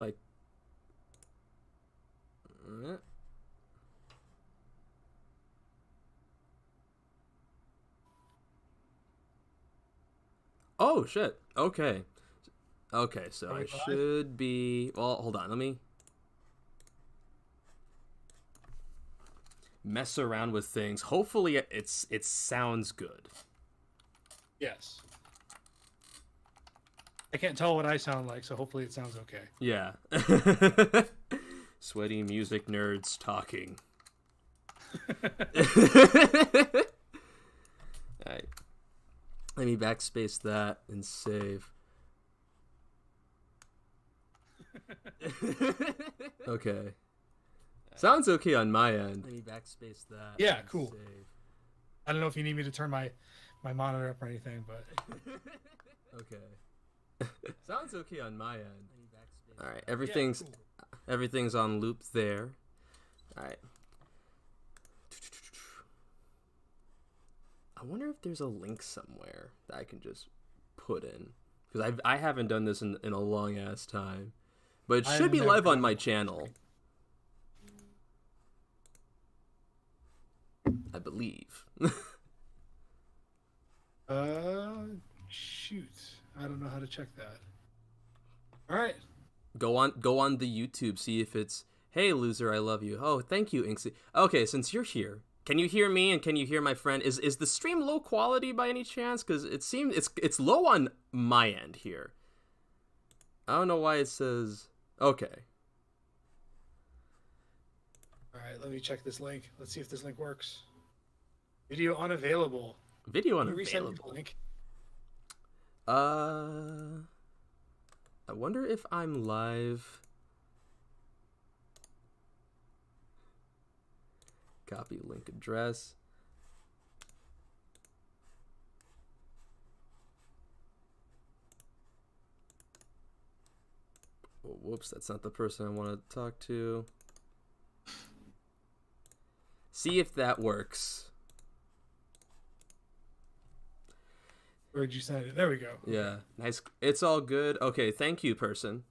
Like, oh shit. Okay. Okay, so Are I we live? should be. Well, hold on. Let me mess around with things. Hopefully, it sounds good. Yes. I can't tell what I sound like, so hopefully it sounds okay. Yeah. Sweaty music nerds talking. Alright. Let me backspace that and save. Okay. Sounds okay on my end. Let me backspace that. Yeah, cool. Save. I don't know if you need me to turn my monitor up or anything, but Okay. Sounds okay on my end. All right, yeah, cool. everything's on loop there. All right. I wonder if there's a link somewhere that I can just put in, because I haven't done this in a long ass time, but it should be live on my channel, I believe. Shoot, I don't know how to check that. All right. Go on the YouTube, see if it's, hey loser, I love you. Oh, thank you, Inksy. Okay, since you're here, can you hear me and can you hear my friend? Is the stream low quality by any chance? Because it seems it's low on my end here. I don't know why it says okay. All right, let me check this link. Let's see if this link works. Video unavailable. Video Can you resend me the unavailable. link? I wonder if I'm live. Copy link address. Oh, whoops, that's not the person I want to talk to. See if that works. Where'd you send it? There we go. Yeah, nice. It's all good. Okay, thank you, person.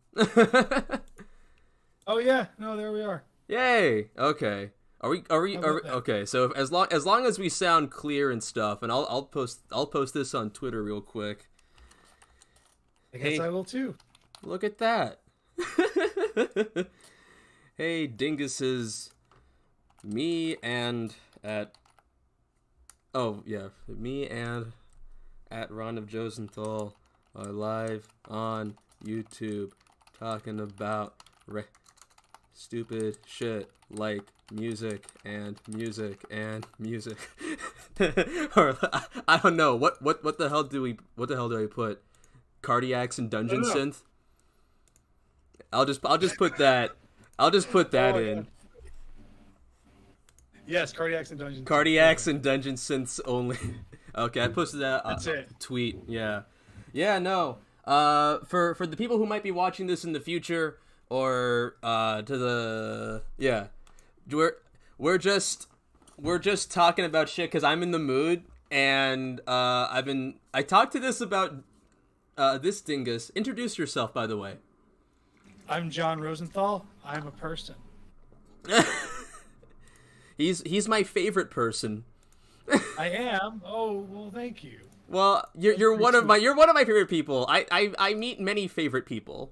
Oh yeah, no, there we are. Yay. Okay. Are we okay, so as long as we sound clear and stuff, and I'll post this on Twitter real quick. I guess Hey. I will too. Look at that. Hey, dinguses. Me and at Ron of Rosenthal are live on YouTube talking about stupid shit like music and music and music. Or I don't know what the hell do I put? Cardiacs and dungeon synth. I'll just put that. I'll just put that in. Yeah. Yes, cardiacs and dungeons. Cardiacs and dungeon synths only. Okay, I posted that That's it. tweet. Yeah, no. For the people who might be watching this in the future, or we're just talking about shit because I'm in the mood, and I talked to this about this dingus. Introduce yourself, by the way. I'm John Rosenthal. I'm a person. He's my favorite person. I am. Oh well, thank you. Well, you're one of my favorite people. I meet many favorite people.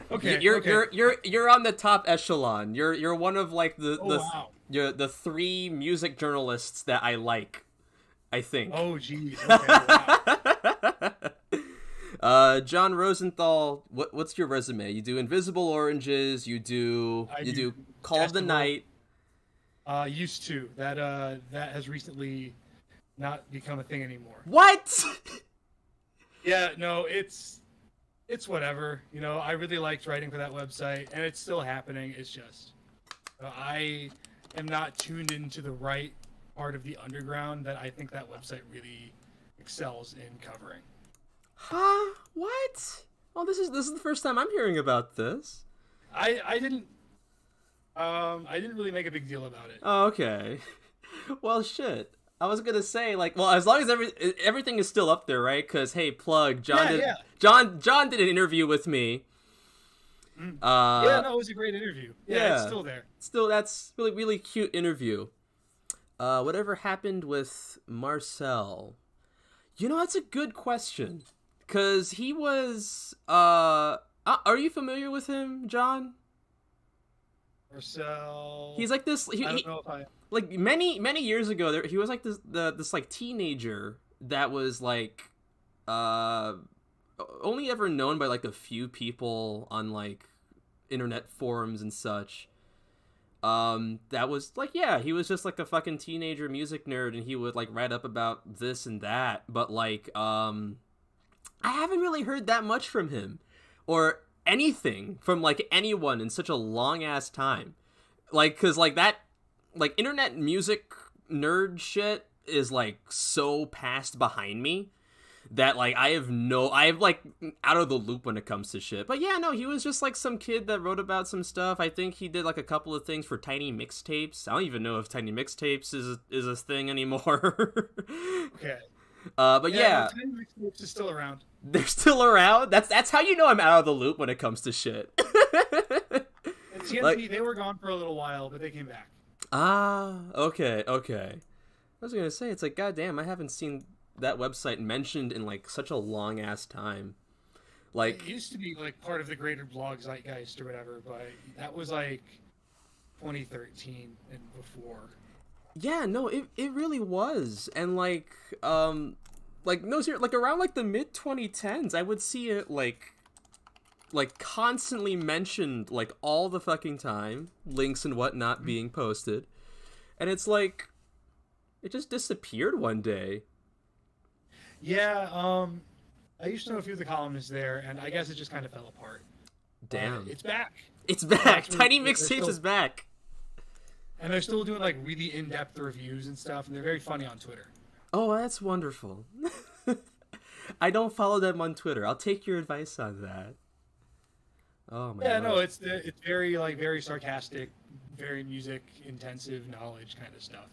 Okay. You're on the top echelon. You're one of like Wow. the 3 music journalists that I like, I think. Oh geez. Okay, wow. John Rosenthal, what's your resume? You do Invisible Oranges, you do Call of the Night. Used to. That has recently not become a thing anymore. What? Yeah, no, it's whatever. You know, I really liked writing for that website, and it's still happening. It's just I am not tuned into the right part of the underground that I think that website really excels in covering. Huh? What? Well, this is the first time I'm hearing about this. I didn't really make a big deal about it. Oh, okay. Well, shit. I was gonna say, like, well, as long as everything is still up there, right? Because hey, plug John Yeah. John did an interview with me, Yeah, no, it was a great interview. Yeah, it's still there. Still, that's really, really cute interview. Whatever happened with Marcel? You know, that's a good question. Because he was, are you familiar with him, John? Marcel. He's like this. I don't know if I. Like many years ago, he was like this like teenager that was like, only ever known by like a few people on like internet forums and such. That was like, yeah, he was just like a fucking teenager music nerd, and he would like write up about this and that, but like, I haven't really heard that much from him or anything from like anyone in such a long ass time. Like, cause like that, like internet music nerd shit is like so passed behind me that like I'm like out of the loop when it comes to shit. But yeah, no, he was just like some kid that wrote about some stuff. I think he did like a couple of things for Tiny Mixtapes. I don't even know if Tiny Mixtapes is a thing anymore. Okay. But yeah, no, Tiny Mixtapes is still around. They're still around. That's how you know I'm out of the loop when it comes to shit. And TNT, like, they were gone for a little while, but they came back. Okay. I was gonna say, it's like, goddamn, I haven't seen that website mentioned in like such a long ass time. Like, it used to be like part of the greater blog zeitgeist or whatever, but that was like 2013 and before. Yeah, no, it really was. And like no, seriously, like around like the mid 2010s, I would see it like constantly mentioned like all the fucking time, links and whatnot being posted, and it's like it just disappeared one day. Yeah, I used to know a few of the columnists there, and I guess it just kind of fell apart. Damn. It's back. It's back. Actually, Tiny Mixtapes is back. And they're still doing like really in-depth reviews and stuff, and they're very funny on Twitter. Oh, that's wonderful. I don't follow them on Twitter. I'll take your advice on that. Oh my God. Yeah, no, it's very like very sarcastic, very music intensive knowledge kind of stuff.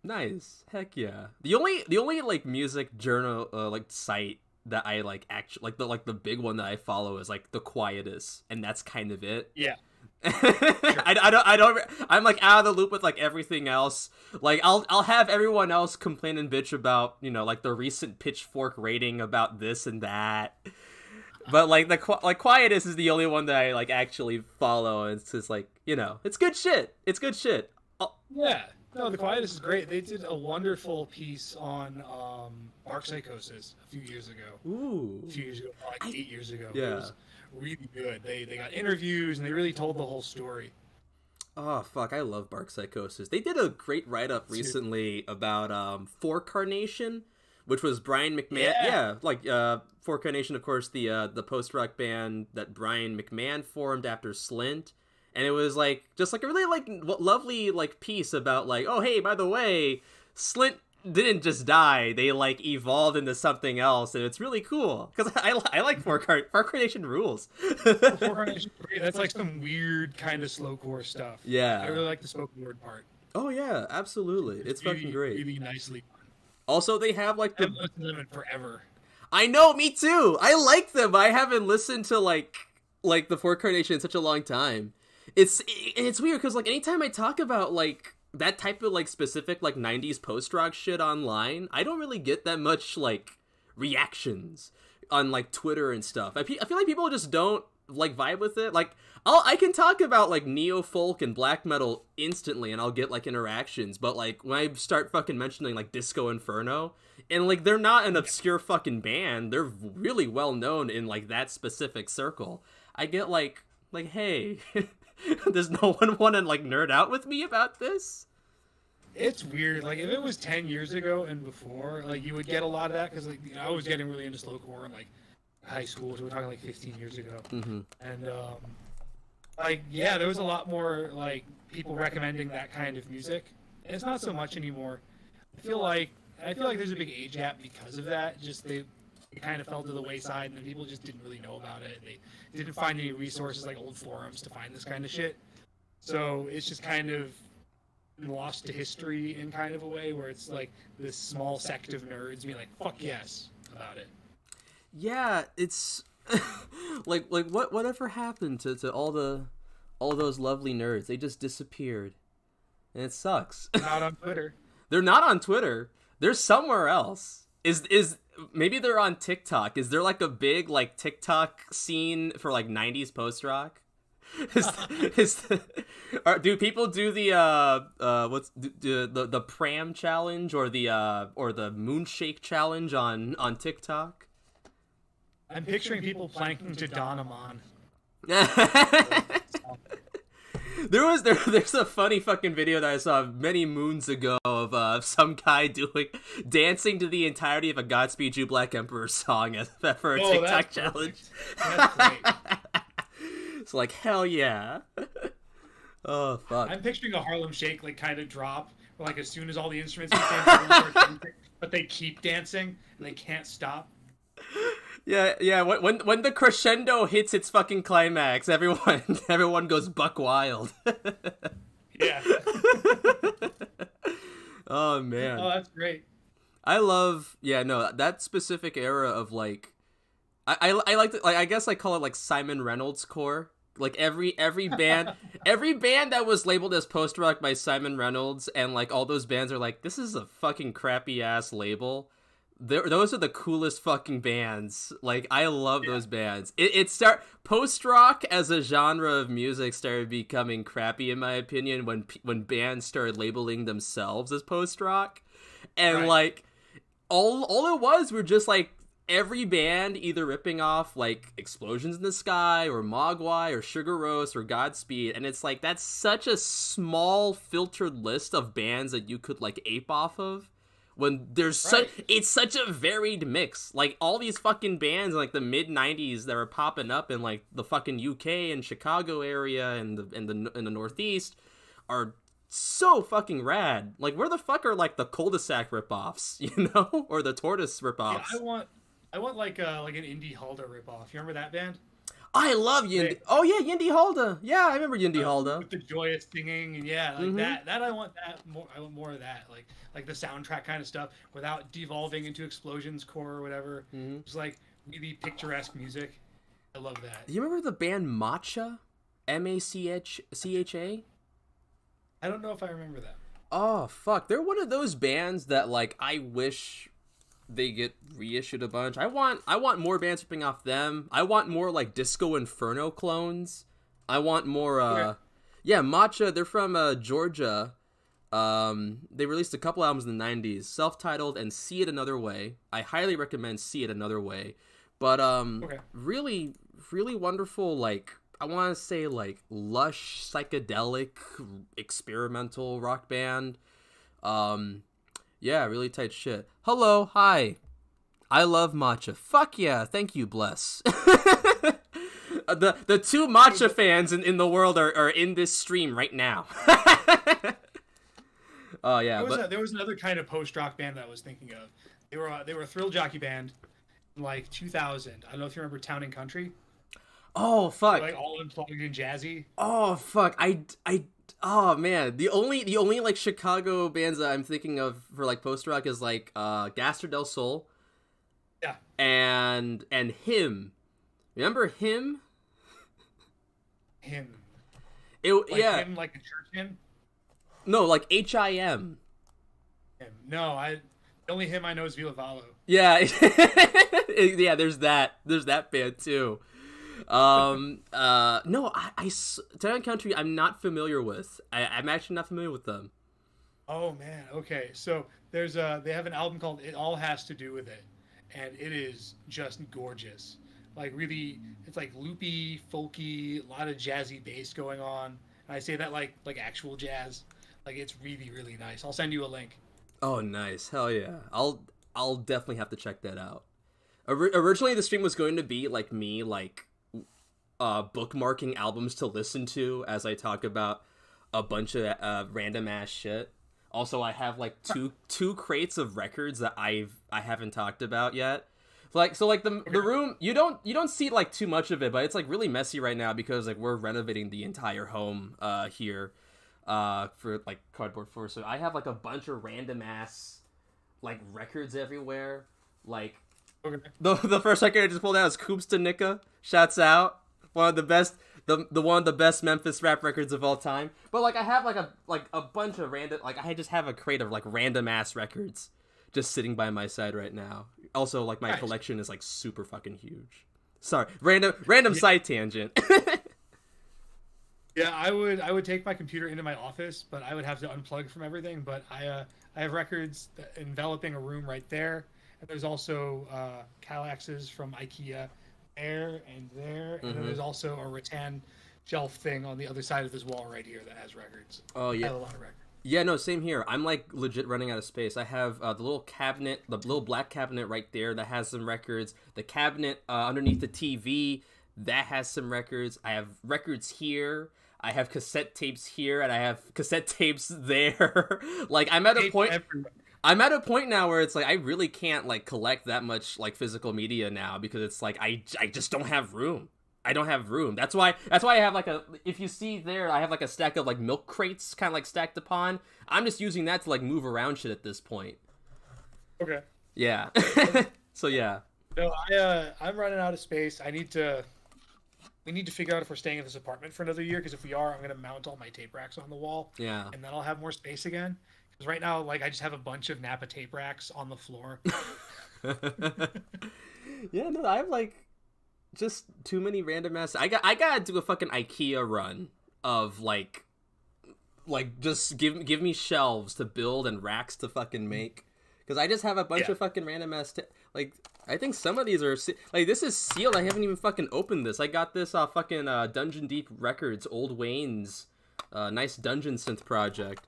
Nice. Heck yeah. The only like music journal like site that I like actually like the big one that I follow is like The Quietus, and that's kind of it. Yeah. I don't I'm like out of the loop with like everything else. Like I'll have everyone else complain and bitch about, you know, like the recent Pitchfork rating about this and that. But like Quietus is the only one that I like actually follow, and it's just like, you know, it's good shit. It's good shit. Yeah. No, The Quietus is great. They did a wonderful piece on Bark Psychosis a few years ago. Ooh. A few years ago, like 8 years ago. Yeah. It was really good. They got interviews, and they really told the whole story. Oh, fuck, I love Bark Psychosis. They did a great write-up recently about For Carnation, which was Brian McMahon. Yeah, like For Carnation, of course, the post-rock band that Brian McMahon formed after Slint. And it was like just like a really like lovely like piece about like, oh hey, by the way, Slint didn't just die; they like evolved into something else, and it's really cool because I like Far Carnation rules. That's like some weird kind of slowcore stuff. Yeah, I really like the spoken word part. Oh yeah, absolutely, it's really, fucking great. Really nicely done. Also, they have like I haven't listened to them in forever. I know, me too. I like them. I haven't listened to like the For Carnation in such a long time. It's weird because like anytime I talk about like that type of like specific like 90s post-rock shit online, I don't really get that much like reactions on like Twitter and stuff. I feel like people just don't like vibe with it. Like I can talk about like neo folk and black metal instantly and I'll get like interactions, but like when I start fucking mentioning like Disco Inferno, and like they're not an obscure fucking band, they're really well known in like that specific circle, I get like hey, does no one want to like nerd out with me about this? It's weird. Like if it was 10 years ago and before, like you would get a lot of that because like I was getting really into slowcore in like high school, so we're talking like 15 years ago. Mm-hmm. And like yeah, there was a lot more like people recommending that kind of music. And it's not so much anymore. I feel like there's a big age gap because of that. Just it kind of fell to the wayside, and then people just didn't really know about it. They didn't find any resources like old forums to find this kind of shit. So it's just kind of lost to history in kind of a way where it's like this small sect of nerds being like, fuck yes about it. Yeah, it's Like whatever happened to all those lovely nerds? They just disappeared, and it sucks. Not on Twitter. They're not on Twitter. They're somewhere else. Is maybe they're on TikTok? Is there like a big like TikTok scene for like 90s post rock? Do people do the the pram challenge or the moonshake challenge on TikTok? I'm picturing people planking to Donamon. There's a funny fucking video that I saw many moons ago of some guy dancing to the entirety of a Godspeed You Black Emperor song for a TikTok challenge. That's great. It's like, hell yeah. Oh fuck. I'm picturing a Harlem Shake like kind of drop, where like as soon as all the instruments start dancing, but they keep dancing and they can't stop. Yeah. When the crescendo hits its fucking climax, everyone goes buck wild. Yeah. Oh man. Oh, that's great. I love that specific era of like I like to, like I guess I call it like Simon Reynolds core. Like every band that was labeled as post rock by Simon Reynolds, and like all those bands are like, this is a fucking crappy ass label. Those are the coolest fucking bands. Like I love those bands. Post rock as a genre of music started becoming crappy in my opinion when bands started labeling themselves as post rock, and like all it was were just like every band either ripping off like Explosions in the Sky or Mogwai or Sugar Rose or Godspeed, and it's like that's such a small filtered list of bands that you could like ape off of when there's it's such a varied mix. Like all these fucking bands in like the mid 90s that were popping up in like the fucking UK and Chicago area and the Northeast are so fucking rad. Like where the fuck are like the Cul-de-sac ripoffs, you know, or the Tortoise ripoffs? Yeah, I want like an Indie Halda ripoff. You remember that band? I love Yindi. Oh yeah, Yindi Halda. Yeah, I remember Yindi Halda. With the joyous singing and like that I want that more. I want more of that, like the soundtrack kind of stuff, without devolving into Explosions core or whatever. It's like really picturesque music. I love that. Do you remember the band Matcha? MACHA? I don't know if I remember that. Oh fuck, they're one of those bands that like I wish they get reissued a bunch. I want more bands ripping off them. I want more like Disco Inferno clones. I want more Matcha, they're from Georgia. They released a couple albums in the 90s, self-titled and See It Another Way. I highly recommend See It Another Way. But really really wonderful, like I want to say like lush psychedelic experimental rock band. Yeah, really tight shit. Hello, hi. I love matcha. Fuck yeah, thank you, bless. The two matcha fans in the world are in this stream right now. Oh yeah, there was another kind of post rock band that I was thinking of. They were a thrill jockey band in like 2000. I don't know if you remember Town and Country. Oh fuck. Like all unplugged and jazzy. Oh fuck. Oh man, the only like Chicago bands that I'm thinking of for like post rock is like Gaster del Sol. Yeah. And Him. Remember Him? Him. Him like a church hymn? No, like HIM. Him. No, the only hymn I know is Vila Valo. Yeah. Yeah, there's that band too. No, Town and Country I'm not familiar with. I'm actually not familiar with them. Oh man, okay. So they have an album called It All Has to Do With It, and it is just gorgeous. Like really, it's like loopy, folky, a lot of jazzy bass going on. And I say that like actual jazz. Like it's really, really nice. I'll send you a link. Oh, nice. Hell yeah. I'll definitely have to check that out. Originally the stream was going to be like me like bookmarking albums to listen to as I talk about a bunch of random ass shit. Also, I have like two crates of records that I haven't talked about yet. So the room, you don't see like too much of it, but it's like really messy right now because like we're renovating the entire home here for like Cardboard Floor. So I have like a bunch of random ass like records everywhere. Like Okay. The first record I just pulled out is Coops to Nika. Shouts out. One of the best the one of the best Memphis rap records of all time. But like I have like a bunch of random, like I just have a crate of like random ass records just sitting by my side right now. Also, like my collection is like super fucking huge. Sorry, random side tangent. Yeah, I would take my computer into my office, but I would have to unplug from everything. But I have records enveloping a room right there, and there's also Kallaxes from IKEA there, and then there's also a rattan shelf thing on the other side of this wall right here that has records. Oh yeah, I have a lot of records. Yeah, no, same here. I'm like legit running out of space. I have the little cabinet, the little black cabinet right there that has some records. The cabinet underneath the TV that has some records. I have records here. I have cassette tapes here, and I have cassette tapes there. Like I'm at a point. I'm at a point now where it's like I really can't like collect that much like physical media now because it's like I just don't have room. I don't have room. That's why I have like if you see there, I have like a stack of like milk crates kind of like stacked upon. I'm just using that to like move around shit at this point. Okay. Yeah. So yeah. No, I'm running out of space. We need to figure out if we're staying in this apartment for another year, because if we are, I'm going to mount all my tape racks on the wall. Yeah. And then I'll have more space again. Because right now, like, I just have a bunch of Napa tape racks on the floor. Yeah, no, I have like just too many random ass. I gotta do a fucking IKEA run of like just give me shelves to build and racks to fucking make, because I just have a bunch of fucking random ass like I think some of these are like this is sealed. I haven't even fucking opened this. I got this fucking Dungeon Deep Records, Old Wayne's nice dungeon synth project,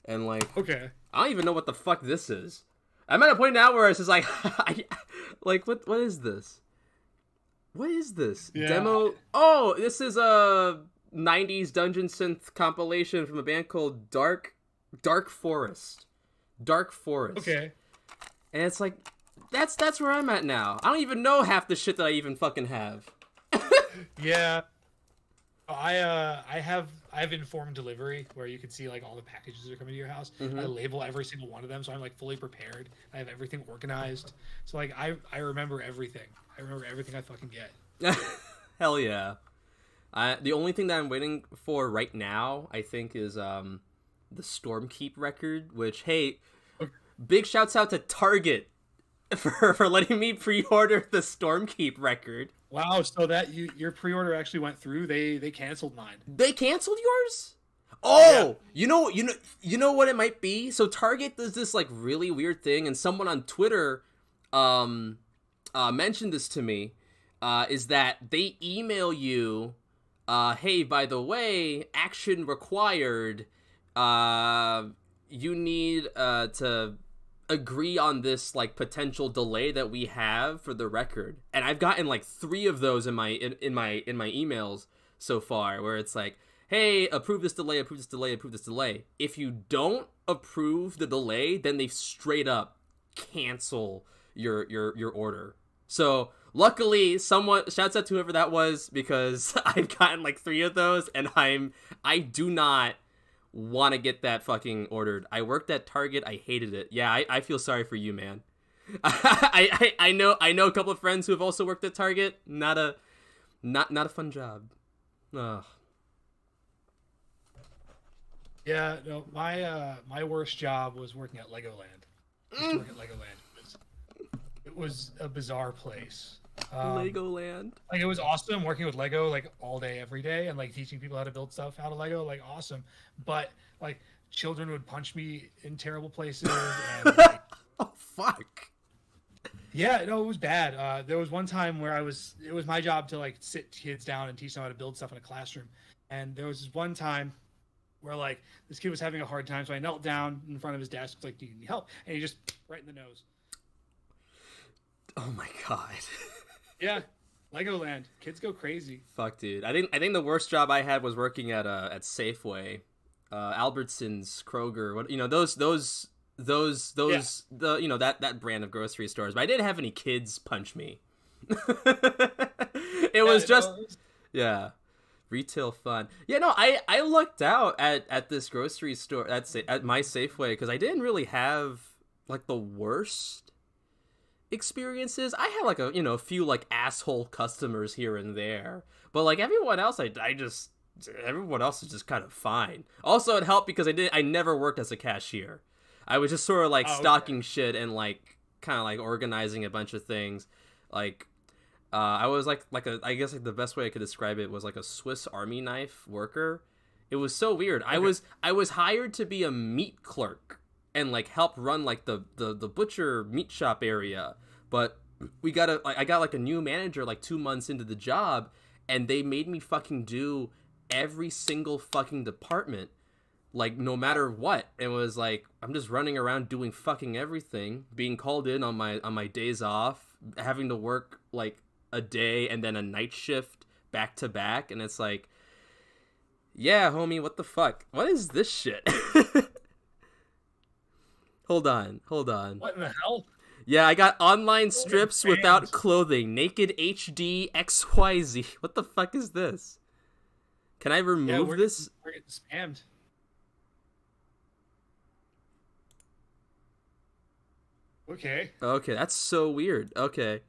and like I don't even know what the fuck this is. I'm at a point now where it's just like like what is this? What is this? Yeah. Demo? Oh, this is a 90s dungeon synth compilation from a band called Dark Forest. Dark Forest. Okay. And it's like that's where I'm at now. I don't even know half the shit that I even fucking have. Yeah. I have informed delivery where you can see like all the packages that are coming to your house. I label every single one of them, so I'm like fully prepared. I have everything organized. So like I remember everything. I remember everything I fucking get. Hell yeah. The only thing that I'm waiting for right now, I think, is the Stormkeep record, which, hey, big shouts out to Target for letting me pre-order the Stormkeep record. Wow, so that your pre-order actually went through. They canceled mine. They canceled yours? Oh, yeah. You know what it might be? So Target does this like really weird thing, and someone on Twitter mentioned this to me, is that they email you, hey, by the way, action required, you need to agree on this like potential delay that we have for the record. And I've gotten like 3 of those in my emails so far, where it's like, hey, approve this delay, approve this delay, approve this delay. If you don't approve the delay, then they straight up cancel your order. So luckily, someone shouts out to whoever that was, because I've gotten like 3 of those, and I do not want to get that fucking ordered. I worked at Target. I hated it. Yeah, I feel sorry for you, man. I know a couple of friends who have also worked at Target. Not a fun job. Ugh. Yeah, no, my worst job was working at Legoland. I used to work at Legoland. It was a bizarre place. Legoland. Like, it was awesome working with Lego like all day, every day, and like teaching people how to build stuff out of Lego. Like, awesome. But like, children would punch me in terrible places. And, like, oh fuck. Yeah, no, it was bad. There was one time where it was my job to like sit kids down and teach them how to build stuff in a classroom. And there was this one time where like this kid was having a hard time, so I knelt down in front of his desk, like, do you need help? And he just right in the nose. Oh my god. Yeah, Legoland. Kids go crazy. Fuck, dude. I think the worst job I had was working at Safeway, Albertsons, Kroger. What, you know, those the, you know, that brand of grocery stores. But I didn't have any kids punch me. It was just retail fun. Yeah, no, I lucked out at this grocery store at my Safeway, because I didn't really have like the worst experiences. I had like a few like asshole customers here and there, but like everyone else, everyone else is just kind of fine. Also, it helped because I never worked as a cashier. I was just sort of like stocking shit and like kind of like organizing a bunch of things. Like I was like I guess like the best way I could describe it was like a Swiss Army knife worker. It was so weird. Okay. I was hired to be a meat clerk and like help run like the butcher meat shop area, but I got like a new manager like 2 months into the job, and they made me fucking do every single fucking department, like no matter what. It was like I'm just running around doing fucking everything, being called in on my days off, having to work like a day and then a night shift back to back, and it's like, yeah, homie, what the fuck? What is this shit? Hold on. What in the hell? Yeah, I got online strips without clothing, naked HD XYZ. What the fuck is this? Can I remove this? We're getting spammed. Okay, that's so weird. Okay,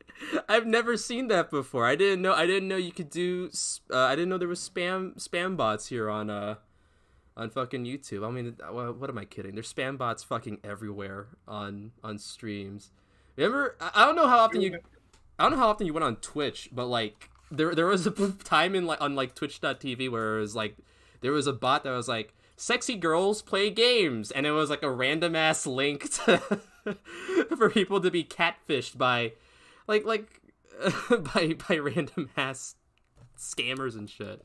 I've never seen that before. I didn't know you could do. I didn't know there was spam bots here on fucking YouTube. I mean, what am I kidding? There's spam bots fucking everywhere on streams. Remember, I don't know how often you went on Twitch, but like there was a time in like on like Twitch.tv where it was like there was a bot that was like sexy girls play games, and it was like a random ass link to for people to be catfished by like by random ass scammers and shit.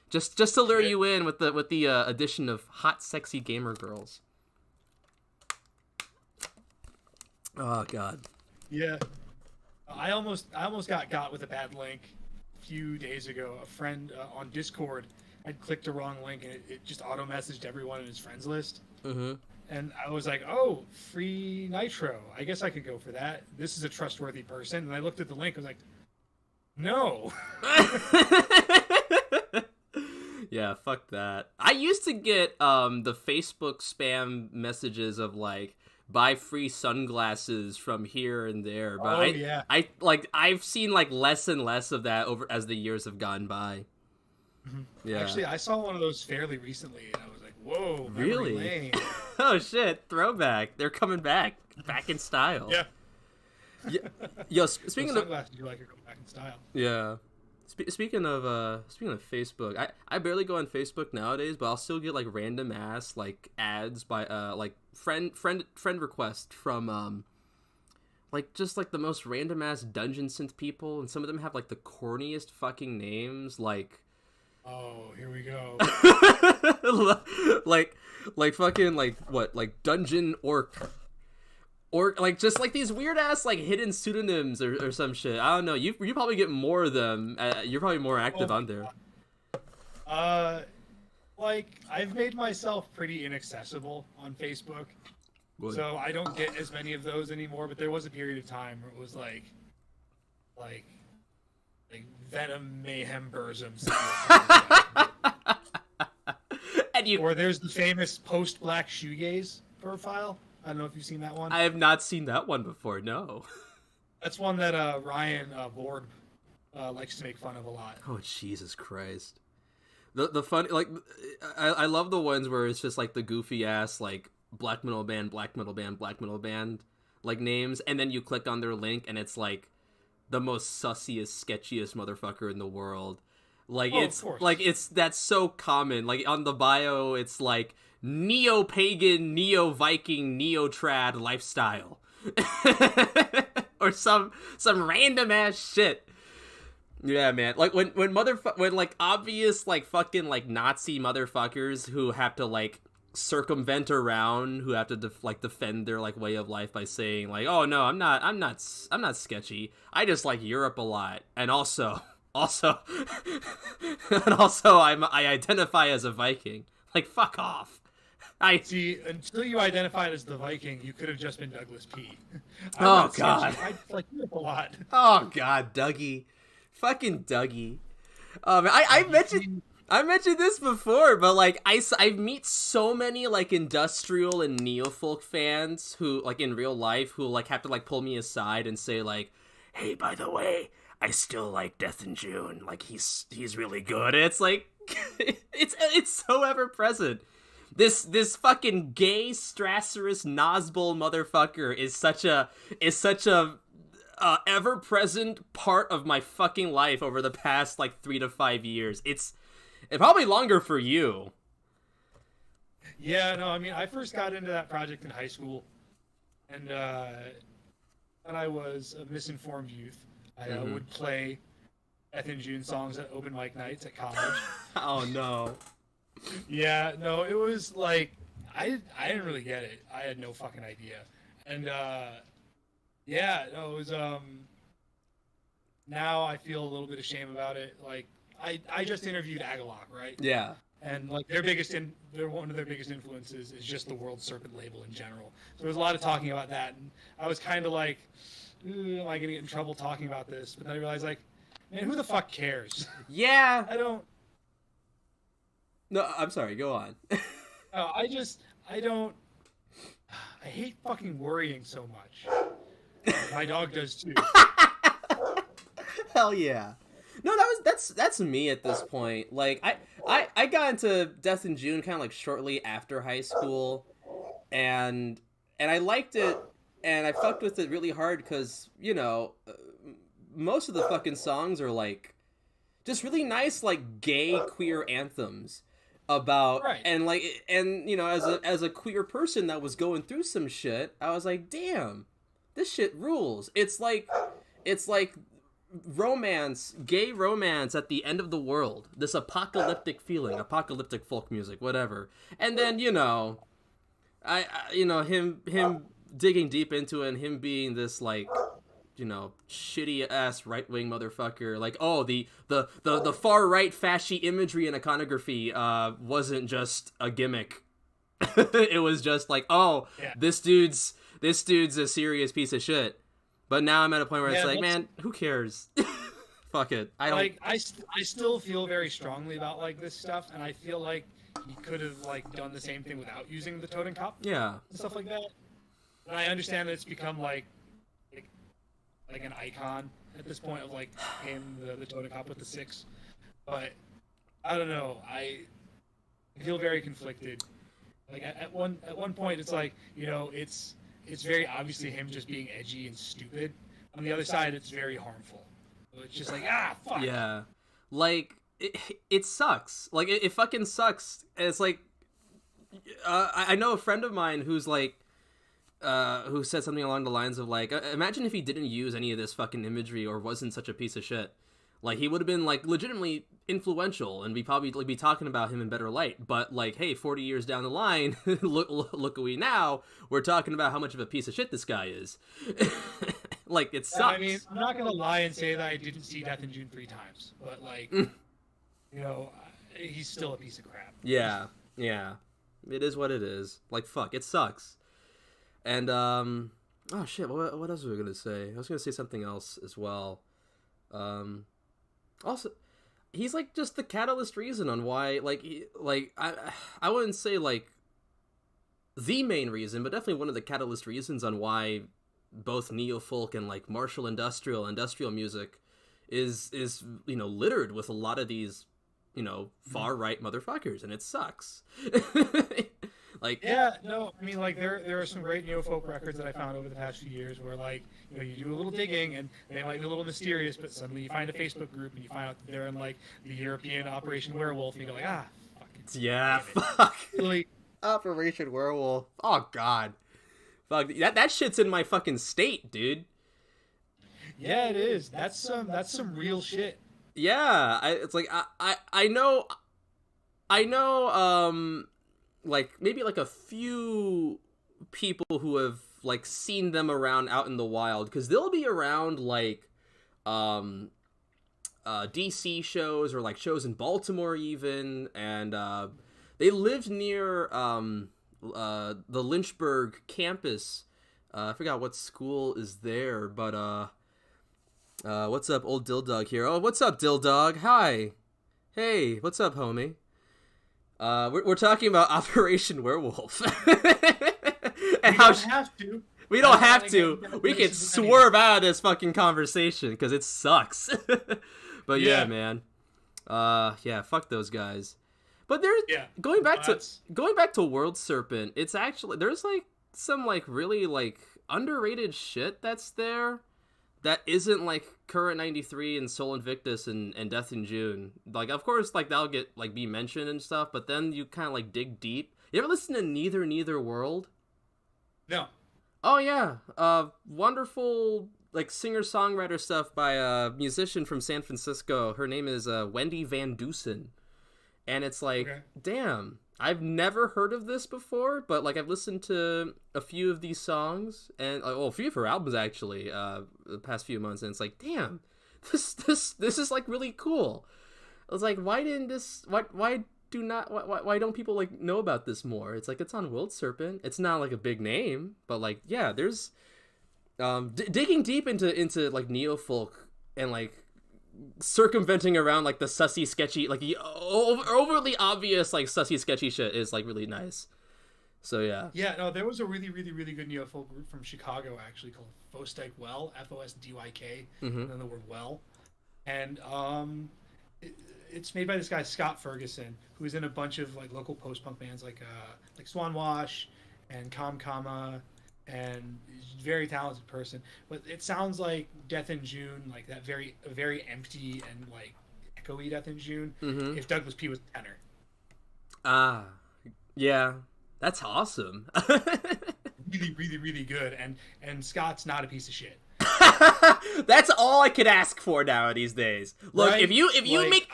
Just to lure you in with the addition of hot sexy gamer girls. Oh god. Yeah. I almost got with a bad link a few days ago. A friend on Discord had clicked a wrong link, and it just auto messaged everyone in his friends list. Mm-hmm. And I was like, oh, free Nitro. I guess I could go for that. This is a trustworthy person. And I looked at the link. I was like, no. Yeah, fuck that. I used to get the Facebook spam messages of like buy free sunglasses from here and there, but I've seen like less and less of that over as the years have gone by. Mm-hmm. Yeah. Actually, I saw one of those fairly recently, and I was like, whoa, really? Lane. Oh shit, throwback. They're coming back in style. Yeah. Yo, speaking of sunglasses, you like to go back in style. Yeah. Speaking of Facebook, I barely go on Facebook nowadays, but I'll still get like random ass like ads by like friend request from like just like the most random ass dungeon synth people, and some of them have like the corniest fucking names, like oh, here we go. like fucking like what, like dungeon orc. Or like just like these weird ass like hidden pseudonyms or some shit. I don't know. You probably get more of them. You're probably more active on there. Like I've made myself pretty inaccessible on Facebook, so I don't get as many of those anymore. But there was a period of time where it was like Venom Mayhem Burzum. Or there's the famous post Black Shoegaze profile. I don't know if you've seen that one. I have not seen that one before, no. That's one that Ryan Lord likes to make fun of a lot. Oh, Jesus Christ. The fun, like, I love the ones where it's just like the goofy ass, like, black metal band, like, names, and then you click on their link, and it's like the most sussiest, sketchiest motherfucker in the world. Like, that's so common. Like, on the bio, it's like, neo-pagan, neo-Viking, neo-trad lifestyle. Or some random ass shit. Yeah, man. Like when like obvious like fucking like Nazi motherfuckers who have to like circumvent around, who have to defend their like way of life by saying like, "Oh no, I'm not sketchy. I just like Europe a lot." And also I identify as a Viking. Like, fuck off. See, until you identified as the Viking, you could have just been Douglas P. Oh, God. I like Europe a lot. Oh, God, Dougie. Fucking Dougie. Man, I mentioned... I mentioned this before, but like I meet so many like industrial and neo-folk fans who like in real life who like have to like pull me aside and say like, "Hey, by the way, I still like Death in June. Like he's really good." And it's like it's so ever present. This fucking gay Strasserous Nosball motherfucker is such a ever present part of my fucking life over the past like 3 to 5 years. It's probably longer for you. Yeah, no, I mean, I first got into that project in high school, and when I was a misinformed youth, I would play Death in June songs at open mic nights at college. Oh no. Yeah, no, it was like I didn't really get it. I had no fucking idea, and yeah, no, it was Now I feel a little bit of shame about it. Like I just interviewed Agalok, right? Yeah. And like they're one of their biggest influences is just the World Serpent label in general. So there was a lot of talking about that, and I was kind of like, am I gonna get in trouble talking about this? But then I realized like, man, who the fuck cares? Yeah. I don't. No, I'm sorry. Go on. No, I don't. I hate fucking worrying so much. My dog does too. Hell yeah. No, that's me at this point. Like I got into Death in June kind of like shortly after high school, and I liked it, and I fucked with it really hard because most of the fucking songs are like just really nice like gay queer anthems about right. and as a queer person that was going through some shit, I was like, damn, this shit rules. It's like gay romance at the end of the world, this apocalyptic feeling, apocalyptic folk music, whatever. And then him digging deep into it and him being this like shitty ass right wing motherfucker, like, oh, the far right fasci imagery and iconography wasn't just a gimmick. It was just like, oh, yeah. this dude's a serious piece of shit. But now I'm at a point where it's like, man, who cares? Fuck it. I don't like. I still feel very strongly about like this stuff, and I feel like he could have like done the same thing without using the totem cup. Yeah. And stuff like that. And I understand that it's become like an icon at this point of like him, the totem cup with the 6. But I don't know. I feel very conflicted. Like at one point, it's like it's very obviously him just being edgy and stupid. On the other side, it's very harmful. So it's just like, fuck. Yeah. Like, it sucks. Like, it fucking sucks. And it's like, I know a friend of mine who's like, who said something along the lines of like, imagine if he didn't use any of this fucking imagery or wasn't such a piece of shit. Like, he would have been like legitimately influential, and we probably like be talking about him in better light. But like, hey, 40 years down the line, look at we now. We're talking about how much of a piece of shit this guy is. Like, it sucks. I mean, I'm not gonna lie and say that I didn't see Death in June 3 times, but like, he's still a piece of crap. Yeah, it is what it is. Like, fuck, it sucks. And oh shit, what else was I gonna say? I was gonna say something else as well. Also, he's like just the catalyst reason on why, I wouldn't say like the main reason, but definitely one of the catalyst reasons on why both neo-folk and like martial industrial music is littered with a lot of these far right motherfuckers, and it sucks. Like, yeah, no, I mean, like, there are some great neo-folk records that I found over the past few years where, like, you do a little digging and they might be a little mysterious, but suddenly you find a Facebook group and you find out that they're in, like, the European Operation Werewolf, and you go like, fuck it. Yeah, fuck. Really? Operation Werewolf. Oh, God. Fuck, that shit's in my fucking state, dude. Yeah, it is. That's some real shit. Yeah, it's like, I know, like maybe like a few people who have like seen them around out in the wild, because they'll be around like DC shows or like shows in Baltimore even, and they lived near the Lynchburg campus. I forgot what school is there, but what's up, old Dill Dog here? Oh, what's up, Dill Dog? Hi. Hey, what's up, homie? We're talking about Operation Werewolf. And We don't have to. we I don't don't have wanna to. get into We can relations with swerve out of this fucking conversation because it sucks. But yeah, Yeah. man. Yeah, fuck those guys. But there's Yeah. going back to World Serpent. It's actually there's like some like really like underrated shit that's there that isn't like Current 93 and Soul Invictus and Death in June. Like, of course, like that'll get like be mentioned and stuff, but then you kind of like dig deep. You ever listen to Neither World? No. Oh yeah, wonderful like singer-songwriter stuff by a musician from San Francisco. Her name is Wendy Van Dusen, and it's like, Okay. damn, I've never heard of this before, but like I've listened to a few of these songs and well, a few of her albums actually, the past few months, and it's like, damn, this is like really cool. I was like, why didn't this? Why don't people like know about this more? It's like it's on World Serpent. It's not like a big name, but like yeah, there's digging deep into like neo folk and like circumventing around like the sussy sketchy like overly obvious like sussy sketchy shit is like really nice. So yeah. Yeah, no, there was a really, really, really good neo-folk group from Chicago actually called Fosdyk Well, Fosdyk, and then the word well. And it's made by this guy Scott Ferguson, who's in a bunch of like local post-punk bands like Swan Wash and Kam Kama, and he's a very talented person. But it sounds like Death in June, like that very empty and like echoey Death in June. If Douglas P was a tenor. Ah, yeah, that's awesome. Really, really, really good. And Scott's not a piece of shit. That's all I could ask for now these days. Look, Right? if you Like,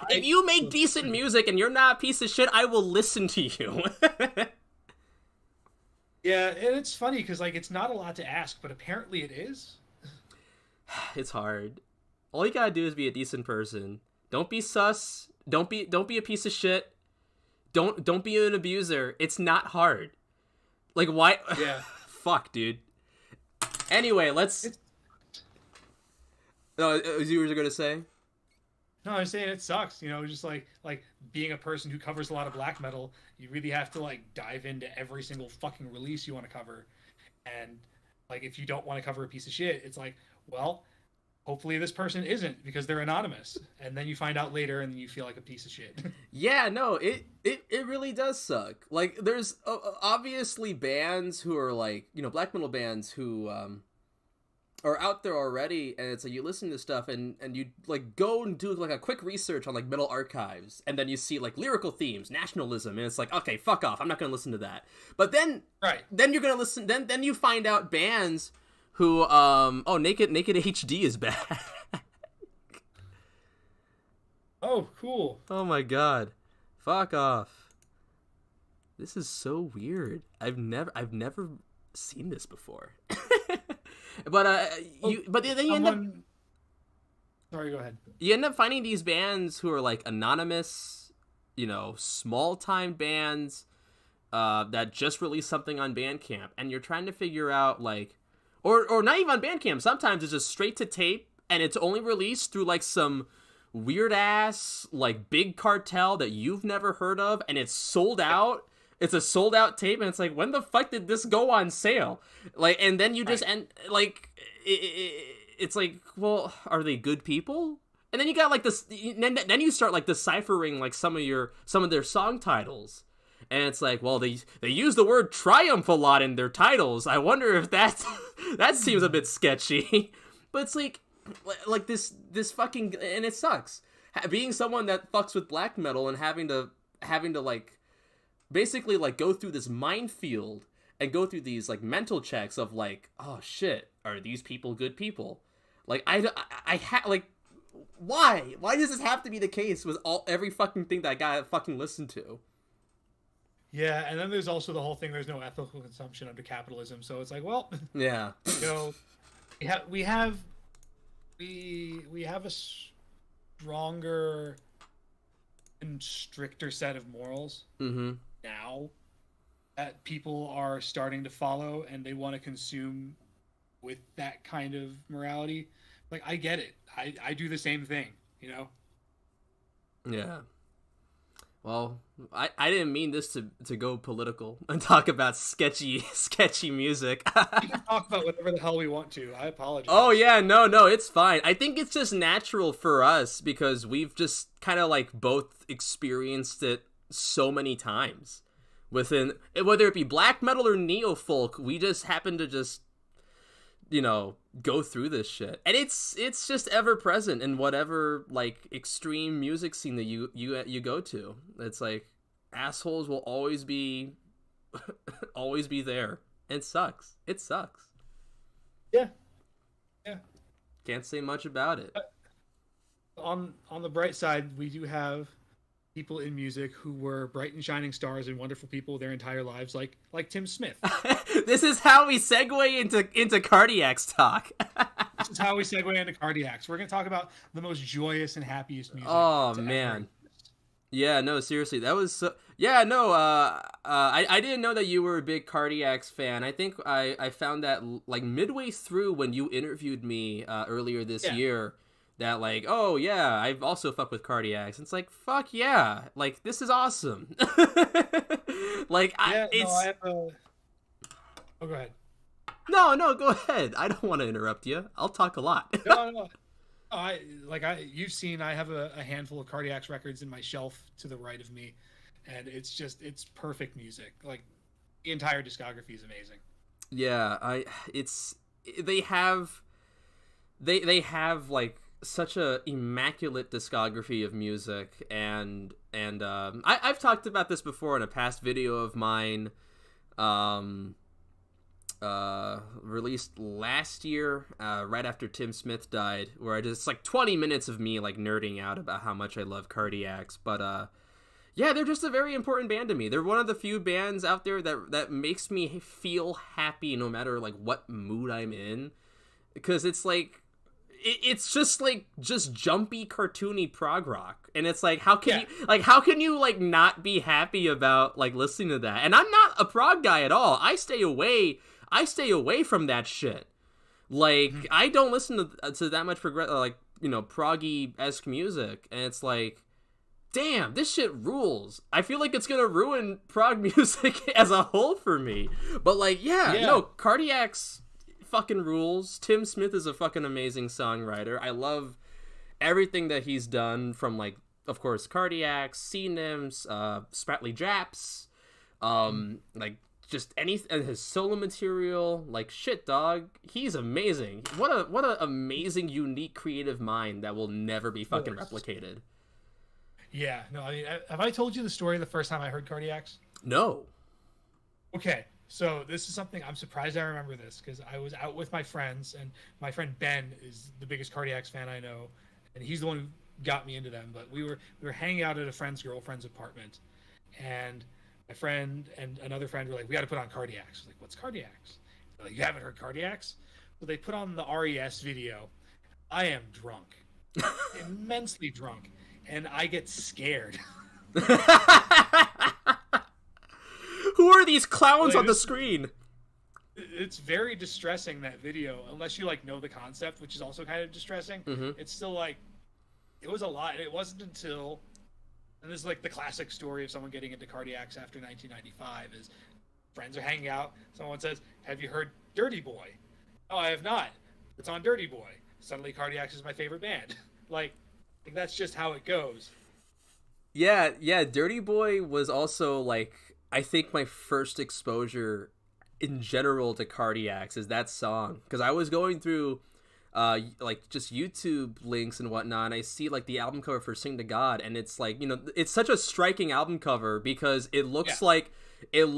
make decent music and you're not a piece of shit, I will listen to you. Yeah, and it's funny because like it's not a lot to ask, but apparently it is. It's hard. All you gotta do is be a decent person. Don't be sus. Don't be a piece of shit. Don't be an abuser. It's not hard. Like why? Yeah. Fuck, dude. Anyway, let's. No, you were gonna say? No, I'm saying it sucks. You know, just like being a person who covers a lot of black metal, you really have to like dive into every single fucking release you want to cover, and like if you don't want to cover a piece of shit, it's like, well, hopefully this person isn't because they're anonymous, and then you find out later and you feel like a piece of shit. Yeah, no, it really does suck. Like, there's obviously bands who are like, you know, black metal bands who are out there already, and it's like you listen to stuff and you like go and do like a quick research on like metal archives, and then you see like lyrical themes, nationalism, and it's like, okay, fuck off, I'm not gonna listen to that. But then then you're gonna listen, then you find out bands who Naked HD is bad. Oh, cool. Oh my god. Fuck off. This is so weird. I've never seen this before. But then you end up Sorry, go ahead. you end up finding these bands who are like anonymous, you know, small time bands that just released something on Bandcamp, and you're trying to figure out like or not even on Bandcamp. Sometimes it's just straight to tape and it's only released through like some weird ass like big cartel that you've never heard of, and it's sold out. It's a sold out tape, and it's like, when the fuck did this go on sale? Like, and then you just end like it's like, well, are they good people? And then you got like this. Then you start like deciphering like some of their song titles, and it's like, well, they use the word triumph a lot in their titles. I wonder if that seems a bit sketchy. But it's like this fucking, and it sucks being someone that fucks with black metal and having to like basically like go through this minefield and go through these like mental checks of like, oh shit, are these people good people? Like like, why does this have to be the case with every fucking thing that I gotta fucking listen to? Yeah, and then there's also the whole thing, there's no ethical consumption under capitalism, so it's like, well, yeah, you know, we have a stronger and stricter set of morals now that people are starting to follow, and they want to consume with that kind of morality. Like, I get it. I do the same thing, you know? Yeah. Well, I didn't mean this to go political and talk about sketchy music. We can talk about whatever the hell we want to. I apologize. Oh yeah, no, it's fine. I think it's just natural for us because we've just kind of like both experienced it so many times. Within whether it be black metal or neo folk, we just happen to just go through this shit, and it's just ever present in whatever like extreme music scene that you go to. It's like assholes will always be always be there. It sucks. Yeah. Can't say much about it. On the bright side, we do have people in music who were bright and shining stars and wonderful people their entire lives, like Tim Smith. This is how we segue into Cardiac's talk. This is how we segue into Cardiacs. We're going to talk about the most joyous and happiest music. Oh man. Yeah, no, seriously, that was so... Yeah, no, I didn't know that you were a big Cardiac's fan. I think I found that like midway through when you interviewed me earlier this year. That like, oh yeah, I've also fucked with Cardiacs. It's like, fuck yeah, like this is awesome. Like, I have a... Oh, go ahead. No, go ahead. I don't want to interrupt you. I'll talk a lot. No. You've seen, I have a handful of Cardiacs records in my shelf to the right of me, and it's perfect music. Like, the entire discography is amazing. Yeah, they have like such a immaculate discography of music, and I've talked about this before in a past video of mine, released last year, right after Tim Smith died, where I just like 20 minutes of me like nerding out about how much I love Cardiacs. But yeah, they're just a very important band to me. They're one of the few bands out there that makes me feel happy no matter like what mood I'm in, because it's like it's just like jumpy, cartoony prog rock, and it's like how can you like not be happy about like listening to that? And I'm not a prog guy at all. I stay away from that shit. Like I don't listen to that much proggy-esque music, and it's like, damn, this shit rules. I feel like it's gonna ruin prog music as a whole for me. But like, no, Cardiacs fucking rules. Tim Smith is a fucking amazing songwriter. I love everything that he's done, from like, of course, Cardiacs, C-Nims, Spratly Japs, like just his solo material. Like, shit, dog, he's amazing. What a amazing, unique, creative mind that will never be fucking replicated. Yeah, no, I mean, have I told you the story the first time I heard Cardiacs? No. Okay. So this is something I'm surprised I remember this, because I was out with my friends, and my friend Ben is the biggest Cardiacs fan I know, and he's the one who got me into them. But we were hanging out at a friend's girlfriend's apartment, and my friend and another friend were like, "We got to put on Cardiacs." I was like, "What's Cardiacs?" They're like, "You haven't heard Cardiacs?" So they put on the RES video. I am drunk, immensely drunk, and I get scared. Who are these clowns on the screen? It's very distressing, that video, unless you like know the concept, which is also kind of distressing. It's still like, it was a lot. It wasn't until, and this is like the classic story of someone getting into Cardiacs after 1995, is friends are hanging out, someone says, "Have you heard Dirty Boy?" "No, I have not." "It's on Dirty Boy." Suddenly Cardiacs is my favorite band. Like that's just how it goes. Yeah, Dirty Boy was also like, I think my first exposure in general to Cardiacs is that song, because I was going through like just YouTube links and whatnot, and I see like the album cover for Sing to God, and it's like, it's such a striking album cover because it looks like a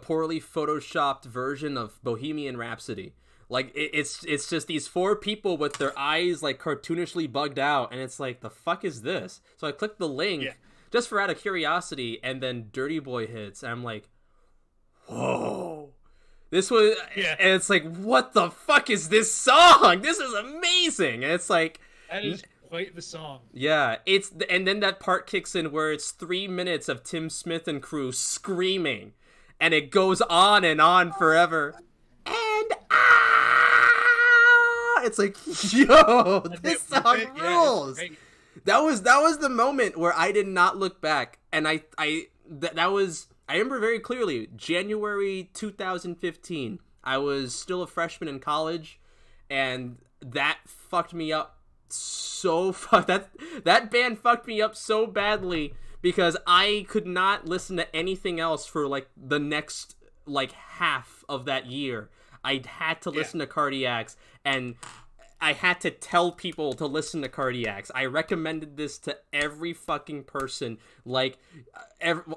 poorly photoshopped version of Bohemian Rhapsody. Like it's just these four people with their eyes like cartoonishly bugged out, and it's like, the fuck is this? So I clicked the link. Yeah. Just for out of curiosity, and then Dirty Boy hits, and I'm like, whoa. This was, and it's like, what the fuck is this song? This is amazing. And it's like, that is quite the song. Yeah, and then that part kicks in where it's 3 minutes of Tim Smith and crew screaming, and it goes on forever. And it's like, yo, this song rules. That was the moment where I did not look back, and that was, I remember very clearly, January 2015. I was still a freshman in college, and that fucked me up that band fucked me up so badly because I could not listen to anything else for like the next like half of that year. I had to listen to Cardiacs, and I had to tell people to listen to Cardiacs. I recommended this to every fucking person, like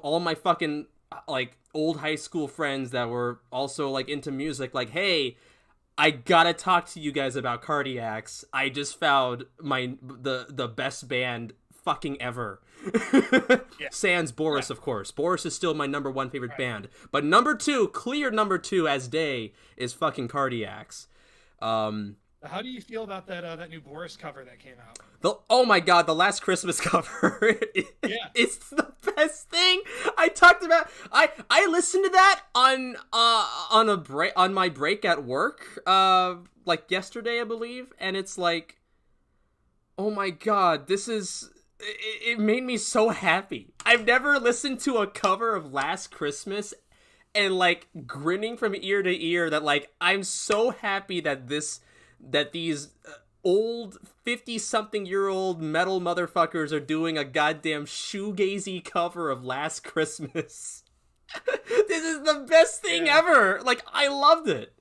all my fucking like old high school friends that were also like into music, like, hey, I gotta talk to you guys about Cardiacs. I just found the best band fucking ever. Sans Boris, of course. Boris is still my number one favorite band. But number two, clear number two as day, is fucking Cardiacs. How do you feel about that new Boris cover that came out? Oh my god, the Last Christmas cover. Yeah. It's the best thing. I talked about I listened to that on my break at work like yesterday, I believe, and it's like, oh my god, it made me so happy. I've never listened to a cover of Last Christmas and like grinning from ear to ear that like I'm so happy that these old 50-something-year-old metal motherfuckers are doing a goddamn shoegazy cover of Last Christmas. This is the best thing ever. Like, I loved it.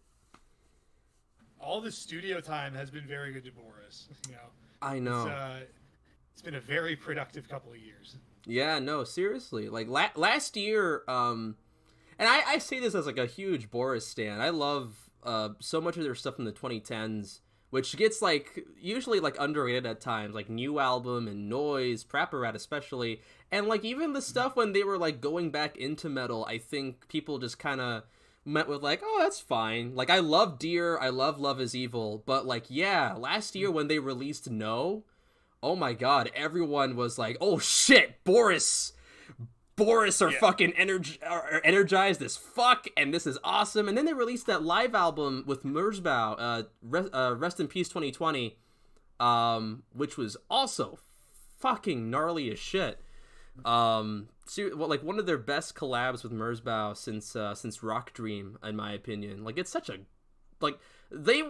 All the studio time has been very good to Boris. You know, I know. It's been a very productive couple of years. Yeah, no, seriously. Like last year, and I say this as like a huge Boris stan. I love so much of their stuff in the 2010s, which gets like usually like underrated at times, like New Album and Noise, Prapparat especially, and like even the stuff when they were like going back into metal. I think people just kind of met with like, oh, that's fine. Like I love Deer, I love Love Is Evil, but like last year when they released No, oh my god, everyone was like, oh shit, Boris are fucking energized as fuck, and this is awesome. And then they released that live album with Merzbow, Rest in Peace 2020, which was also fucking gnarly as shit. Like one of their best collabs with Merzbow since Rock Dream, in my opinion. Like it's such a like they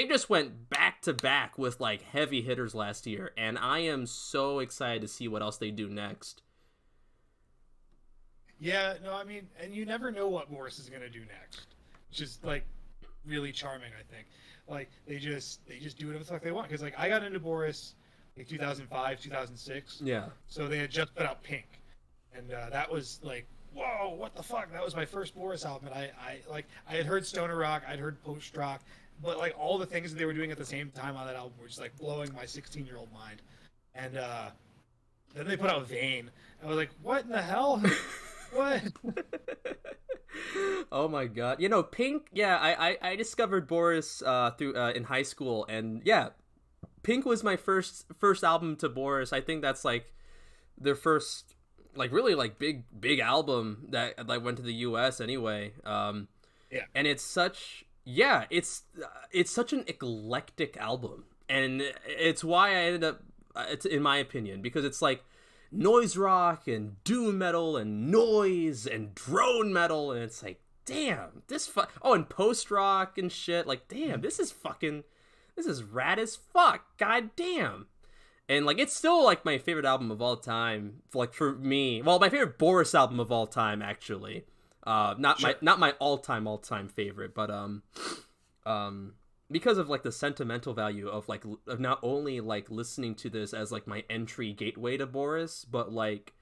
just went back to back with like heavy hitters last year, and I am so excited to see what else they do next. Yeah, no, I mean, and you never know what Boris is gonna do next, which is like really charming. I think, like they just do whatever the fuck they want. Because like I got into Boris like 2005, 2006. Yeah. So they had just put out Pink, and that was like, whoa, what the fuck? That was my first Boris album, and I had heard stoner rock, I'd heard post rock, but like all the things that they were doing at the same time on that album were just like blowing my 16-year-old mind. And then they put out Vane. I was like, what in the hell? What? Oh my god. You know, Pink, I discovered Boris through in high school, and Pink was my first album to Boris. I think that's like their first like really like big album that like went to the US anyway. And it's such it's such an eclectic album, and it's why I ended up it's in my opinion, because it's like noise rock and doom metal and noise and drone metal, and it's like, damn, and post rock and shit, like, damn, this is rad as fuck, god damn. And like it's still like my favorite album of all time, like for me, well, my favorite Boris album of all time, actually. Not my all-time favorite, but because of like the sentimental value of like of not only like listening to this as like my entry gateway to Boris, but like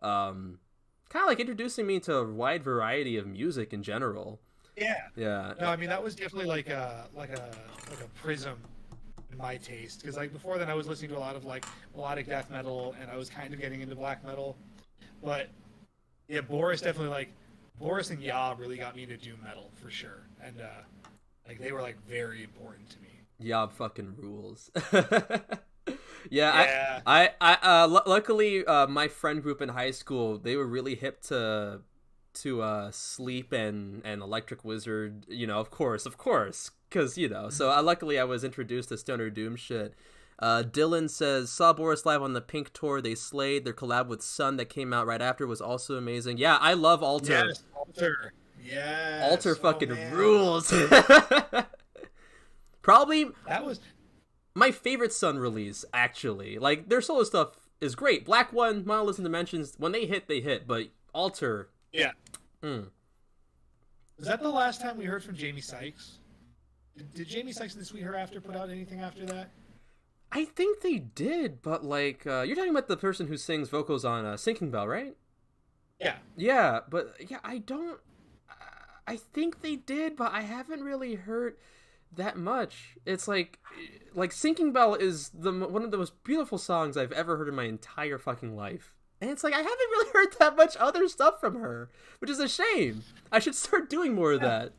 kind of like introducing me to a wide variety of music in general. Yeah. No, I mean that was definitely like a prism in my taste, because like before then I was listening to a lot of like melodic death metal, and I was kind of getting into black metal, but yeah, Boris and Yob really got me into doom metal for sure, and like they were like very important to me. Yob fucking rules. I luckily my friend group in high school, they were really hip to Sleep and Electric Wizard, you know, of course, because you know, so luckily I was introduced to stoner doom shit. Dylan says, saw Boris live on the Pink tour. They slayed. Their collab with Sun that came out right after was also amazing. Yeah, I love Alter. Yes, Alter. Yes. Alter fucking man. rules. Probably That was my favorite Sun release, actually. Like, their solo stuff is great. Black One, Monoliths and Dimensions, when they hit. But Alter... Yeah. Was that the last time we heard from Jamie Sykes? Did Jamie Sykes and the Sweet Hereafter put out anything after that? I think they did, but like, you're talking about the person who sings vocals on Sinking Bell, right? Yeah. Yeah, but yeah, I think they did, but I haven't really heard that much. It's like Sinking Bell is one of the most beautiful songs I've ever heard in my entire fucking life. And it's like, I haven't really heard that much other stuff from her, which is a shame. I should start doing more of that.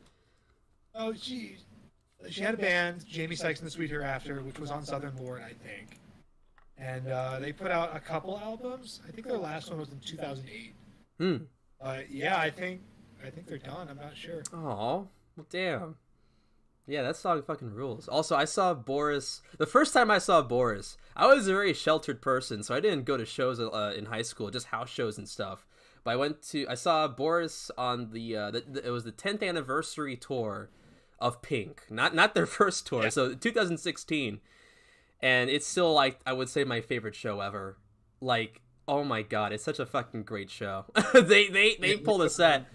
Oh, she had a band, Jamie Sykes and the Sweet Hereafter, which was on Southern Lord, I think. And they put out a couple albums. I think their last one was in 2008. Yeah, I think they're done. I'm not sure. Oh, well, damn. Yeah, that song fucking rules. Also, I saw Boris. The first time I saw Boris, I was a very sheltered person, so I didn't go to shows in high school, just house shows and stuff. But I saw Boris on it was the 10th anniversary tour of Pink, not their first tour, so 2016, and it's still, like, I would say my favorite show ever. Like, oh my god, it's such a fucking great show. they pulled a set.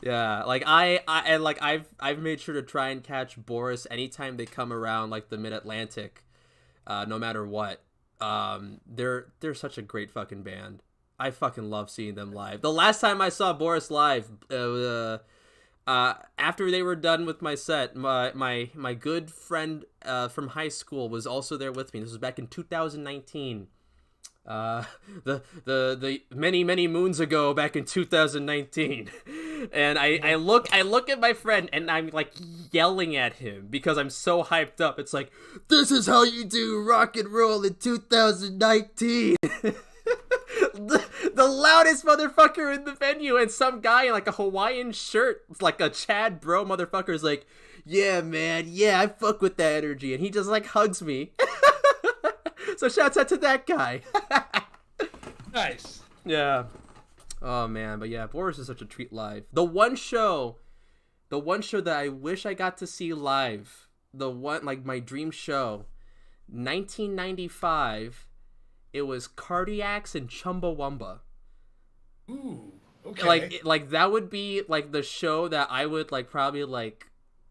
Yeah, like I've made sure to try and catch Boris anytime they come around, like, the Mid-Atlantic, no matter what. They're such a great fucking band. I fucking love seeing them live. The last time I saw Boris live, after they were done with my set, my good friend from high school was also there with me. This was back in 2019. The many moons ago, back in 2019. And I look at my friend and I'm like yelling at him because I'm so hyped up. It's like, this is how you do rock and roll in 2019. The loudest motherfucker in the venue, and some guy in like a Hawaiian shirt, like a Chad bro motherfucker, is like, yeah man, yeah, I fuck with that energy, and he just like hugs me. So shouts out to that guy. Nice. Yeah. Oh man, but yeah, Boris is such a treat live. The one show that I wish I got to see live, the one, like, my dream show, 1995. it was Cardiacs and Chumbawamba. Ooh, okay. Like that would be like the show that I would like probably like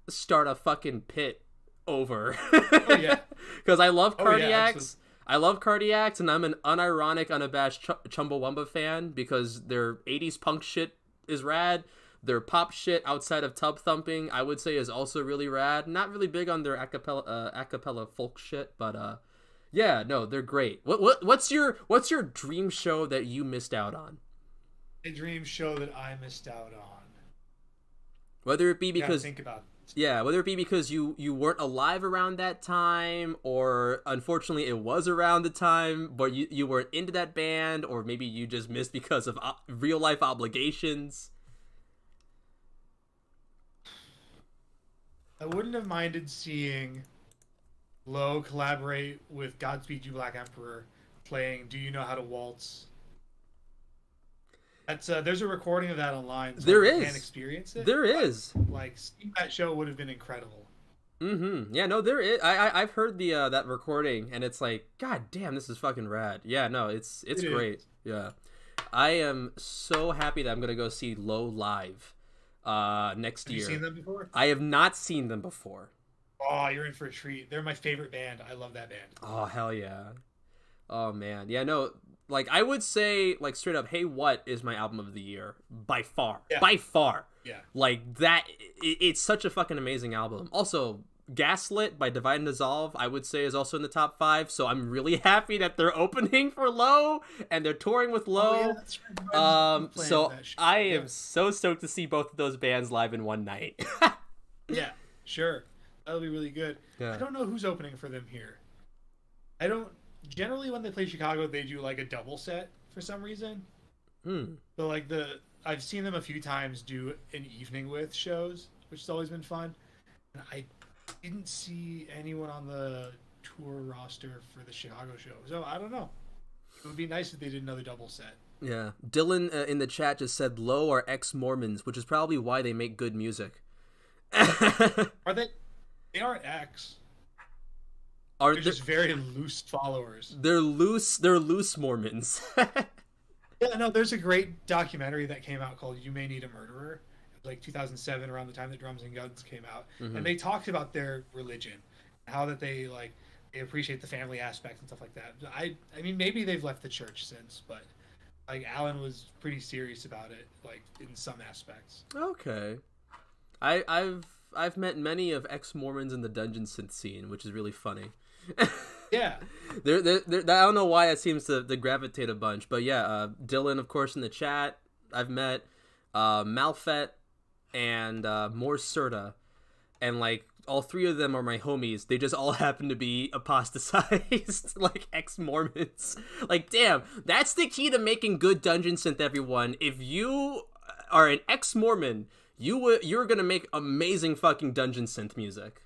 start a fucking pit over. Oh yeah. Because I love Cardiacs. Yeah, I love Cardiacs, and I'm an unironic, unabashed Chumbawamba fan because their 80s punk shit is rad. Their pop shit outside of tub thumping, I would say, is also really rad. Not really big on their acapella folk shit, but yeah, no, they're great. What's your dream show that you missed out on? A dream show that I missed out on. Whether it be because think about it. Yeah, whether it be because you weren't alive around that time, or unfortunately it was around the time, but you weren't into that band, or maybe you just missed because of real life obligations. I wouldn't have minded seeing Low collaborate with Godspeed You Black Emperor playing Do You Know How to Waltz. That's there's a recording of that online. So There you is. can experience it. There is. Like, seeing that show would have been incredible. Mm-hmm. Yeah, no, there is. I've heard the that recording, and it's like, god damn, this is fucking rad. Yeah, no, it's great. Yeah, I am so happy that I'm gonna go see Low live next year. Have you seen them before? I have not seen them before. Oh, you're in for a treat. They're my favorite band. I love that band. Oh, hell yeah. Oh man, yeah, no, like I would say, like, straight up, Hey What is my album of the year by far. Yeah. By far. Yeah. Like that, it's such a fucking amazing album. Also, Gaslit by Divide and Dissolve, I would say, is also in the top 5. So I'm really happy that they're opening for Low and they're touring with Low. Oh, yeah, that's right. So I am so stoked to see both of those bands live in one night. Yeah, sure. That'll be really good. Yeah. I don't know who's opening for them here. I don't. Generally, when they play Chicago, they do like a double set for some reason. So like I've seen them a few times do an evening with shows, which has always been fun. And I didn't see anyone on the tour roster for the Chicago show. So I don't know. It would be nice if they did another double set. Yeah. Dylan in the chat just said Low are ex-Mormons, which is probably why they make good music. Are they? They aren't ex. They're just very loose followers. They're loose Mormons. Yeah, no, there's a great documentary that came out called You May Need a Murderer. It was like 2007, around the time that Drums and Guns came out. Mm-hmm. And they talked about their religion, how that they appreciate the family aspect and stuff like that. I mean, maybe they've left the church since, but like Alan was pretty serious about it, like in some aspects. Okay. I've met many of ex-Mormons in the dungeon synth scene, which is really funny. Yeah. I don't know why it seems to gravitate a bunch, but yeah, Dylan, of course, in the chat, I've met Malfet and more Serta, and like all three of them are my homies. They just all happen to be apostatized, like ex-Mormons. Like, damn, that's the key to making good dungeon synth, everyone. If you are an ex-Mormon, you're gonna make amazing fucking dungeon synth music.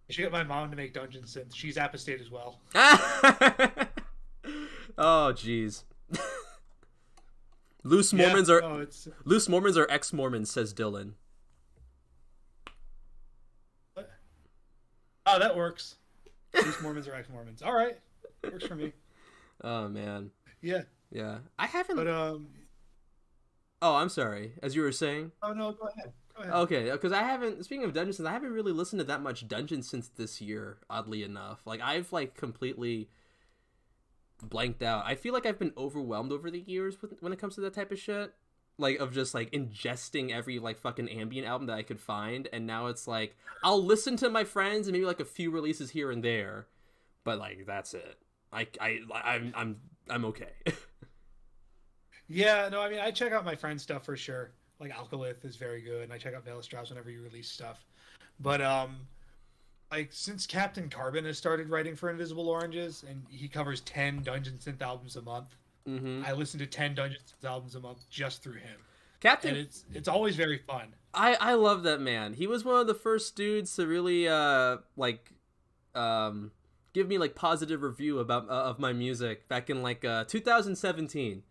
I should get my mom to make dungeon synth. She's apostate as well. Oh, jeez. Loose Mormons are ex-Mormons, says Dylan. What? Oh, that works. Loose Mormons are ex-Mormons. All right, works for me. Oh man. Yeah. I haven't. But Oh, I'm sorry. As you were saying. Oh no, go ahead. Okay, because I haven't. Speaking of dungeon synth, I haven't really listened to that much dungeon synth this year. Oddly enough, like I've like completely blanked out. I feel like I've been overwhelmed over the years when it comes to that type of shit. Like of just like ingesting every like fucking ambient album that I could find, and now it's like I'll listen to my friends and maybe like a few releases here and there, but like that's it. I'm okay. Yeah, no, I mean I check out my friends' stuff for sure. Like Alkalith is very good, and I check out Veil Strauss whenever you release stuff. But like since Captain Carbon has started writing for Invisible Oranges, and he covers 10 dungeon synth albums a month, I listen to 10 dungeon synth albums a month just through him. Captain, and it's always very fun. I love that man. He was one of the first dudes to really give me like positive review about of my music back in like 2017.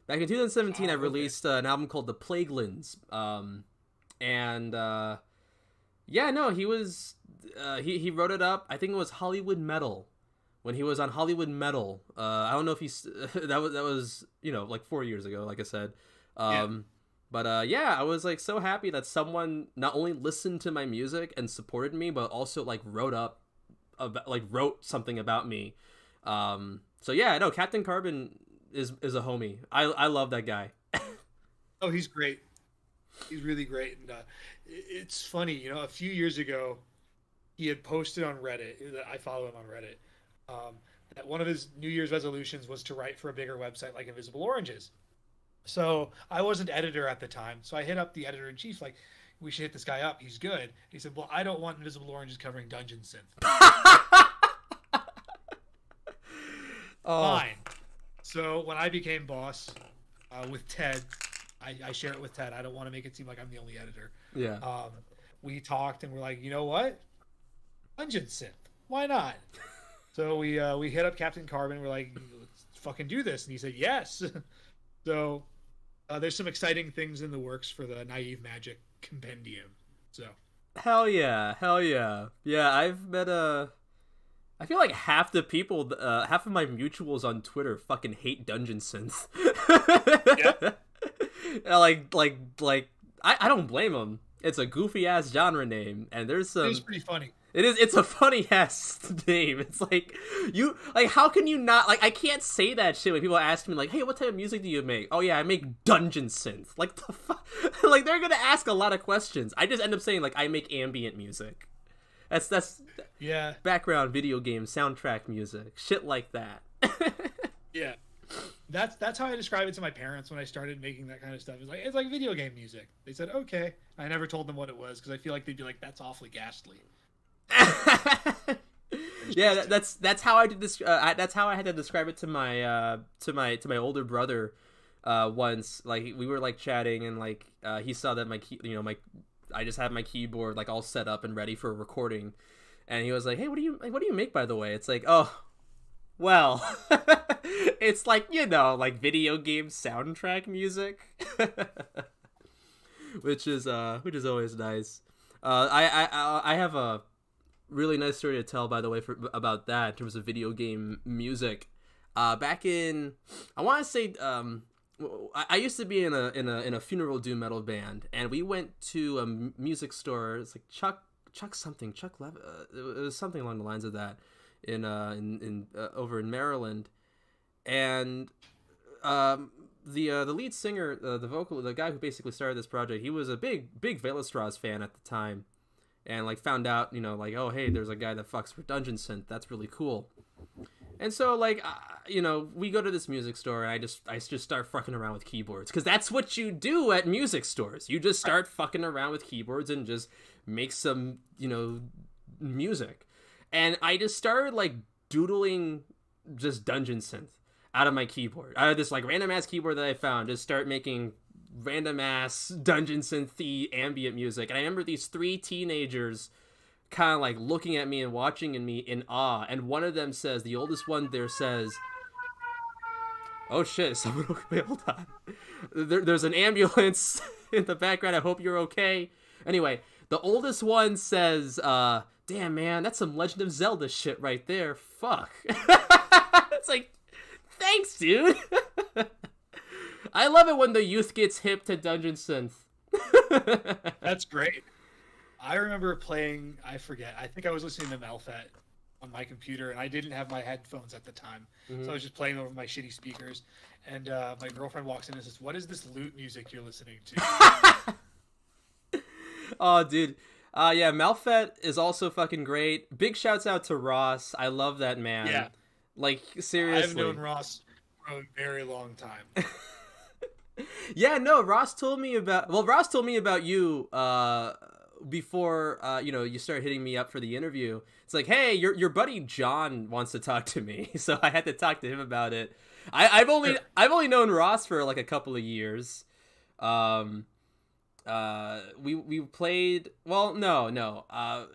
Back in 2017, I released an album called The Plaguelands, he was he wrote it up. I think it was Hollywood Metal when he was on Hollywood Metal. I don't know if he's that was like 4 years ago, like I said. But I was like so happy that someone not only listened to my music and supported me, but also like wrote something about me. Captain Carbon is a homie. I love that guy. Oh, he's great. He's really great. And it's funny, a few years ago, he had posted on Reddit, that I follow him on Reddit, that one of his New Year's resolutions was to write for a bigger website like Invisible Oranges. So I wasn't editor at the time, so I hit up the editor-in-chief, like, we should hit this guy up. He's good. And he said, well, I don't want Invisible Oranges covering dungeon synth. Fine. So when I became boss with Ted, I share it with Ted. I don't want to make it seem like I'm the only editor. Yeah. We talked and we're like, you know what? Dungeon synth. Why not? So we hit up Captain Carbon. We're like, let's fucking do this. And he said, yes. So there's some exciting things in the works for the Naive Magic Compendium. So. Hell yeah. Yeah, I've met I feel like half the people, half of my mutuals on Twitter fucking hate dungeon synth. Yeah. I don't blame them. It's a goofy ass genre name, and there's some. It's pretty funny. It's a funny ass name. It's like how can you not I can't say that shit when people ask me like, hey, what type of music do you make? Oh yeah, I make dungeon synth. Like the fuck, like they're gonna ask a lot of questions. I just end up saying like I make ambient music. That's yeah, background video game soundtrack music, shit like that. Yeah, that's how I describe it to my parents when I started making that kind of stuff. It's like video game music. They said okay. I never told them what it was because I feel like they'd be like, that's awfully ghastly. Yeah, that's how I did this. That's how I had to describe it to my older brother. Once, like we were like chatting and like he saw that I just had my keyboard like all set up and ready for recording, And he was like, "Hey, what do you make, by the way?" It's like, "Oh, well, it's like, you know, like video game soundtrack music," which is always nice. I have a really nice story to tell, by the way, about that in terms of video game music. Back in, I want to say, I used to be in a funeral doom metal band, and we went to a music store. It's like Chuck Lev. It was something along the lines of that in over in Maryland, and the lead singer, the guy who basically started this project, he was a big Veilastraz fan at the time, and like found out, you know, like, oh hey, there's a guy that fucks for Dungeon Synth. That's really cool. And so, like, you know, we go to this music store, and I just start fucking around with keyboards, because that's what you do at music stores. You just start fucking around with keyboards and just make some, you know, music. And I just started, like, doodling just Dungeon Synth out of my keyboard. Out of this, like, random-ass keyboard that I found, just start making random-ass Dungeon Synth-y ambient music. And I remember these 3 teenagers kind of like looking at me and watching me in awe, and one of them says, the oldest one there says, "Oh shit, someone, wait, hold on, there's an ambulance in the background, I hope you're okay." Anyway, the oldest one says, "Damn man, that's some Legend of Zelda shit right there, fuck." It's like, thanks dude. I love it when the youth gets hip to Dungeon Synth. That's great. I remember playing, I forget, I think I was listening to Malfet on my computer, and I didn't have my headphones at the time. Mm-hmm. So I was just playing over my shitty speakers. And my girlfriend walks in and says, "What is this lute music you're listening to?" Oh, dude. Yeah, Malfet is also fucking great. Big shouts out to Ross. I love that man. Yeah. Like, seriously. I've known Ross for a very long time. Yeah, no, Ross told me about you, before you know, you started hitting me up for the interview. It's like, hey, your buddy John wants to talk to me, so I had to talk to him about it. I've only known Ross for like a couple of years. We played, well, no,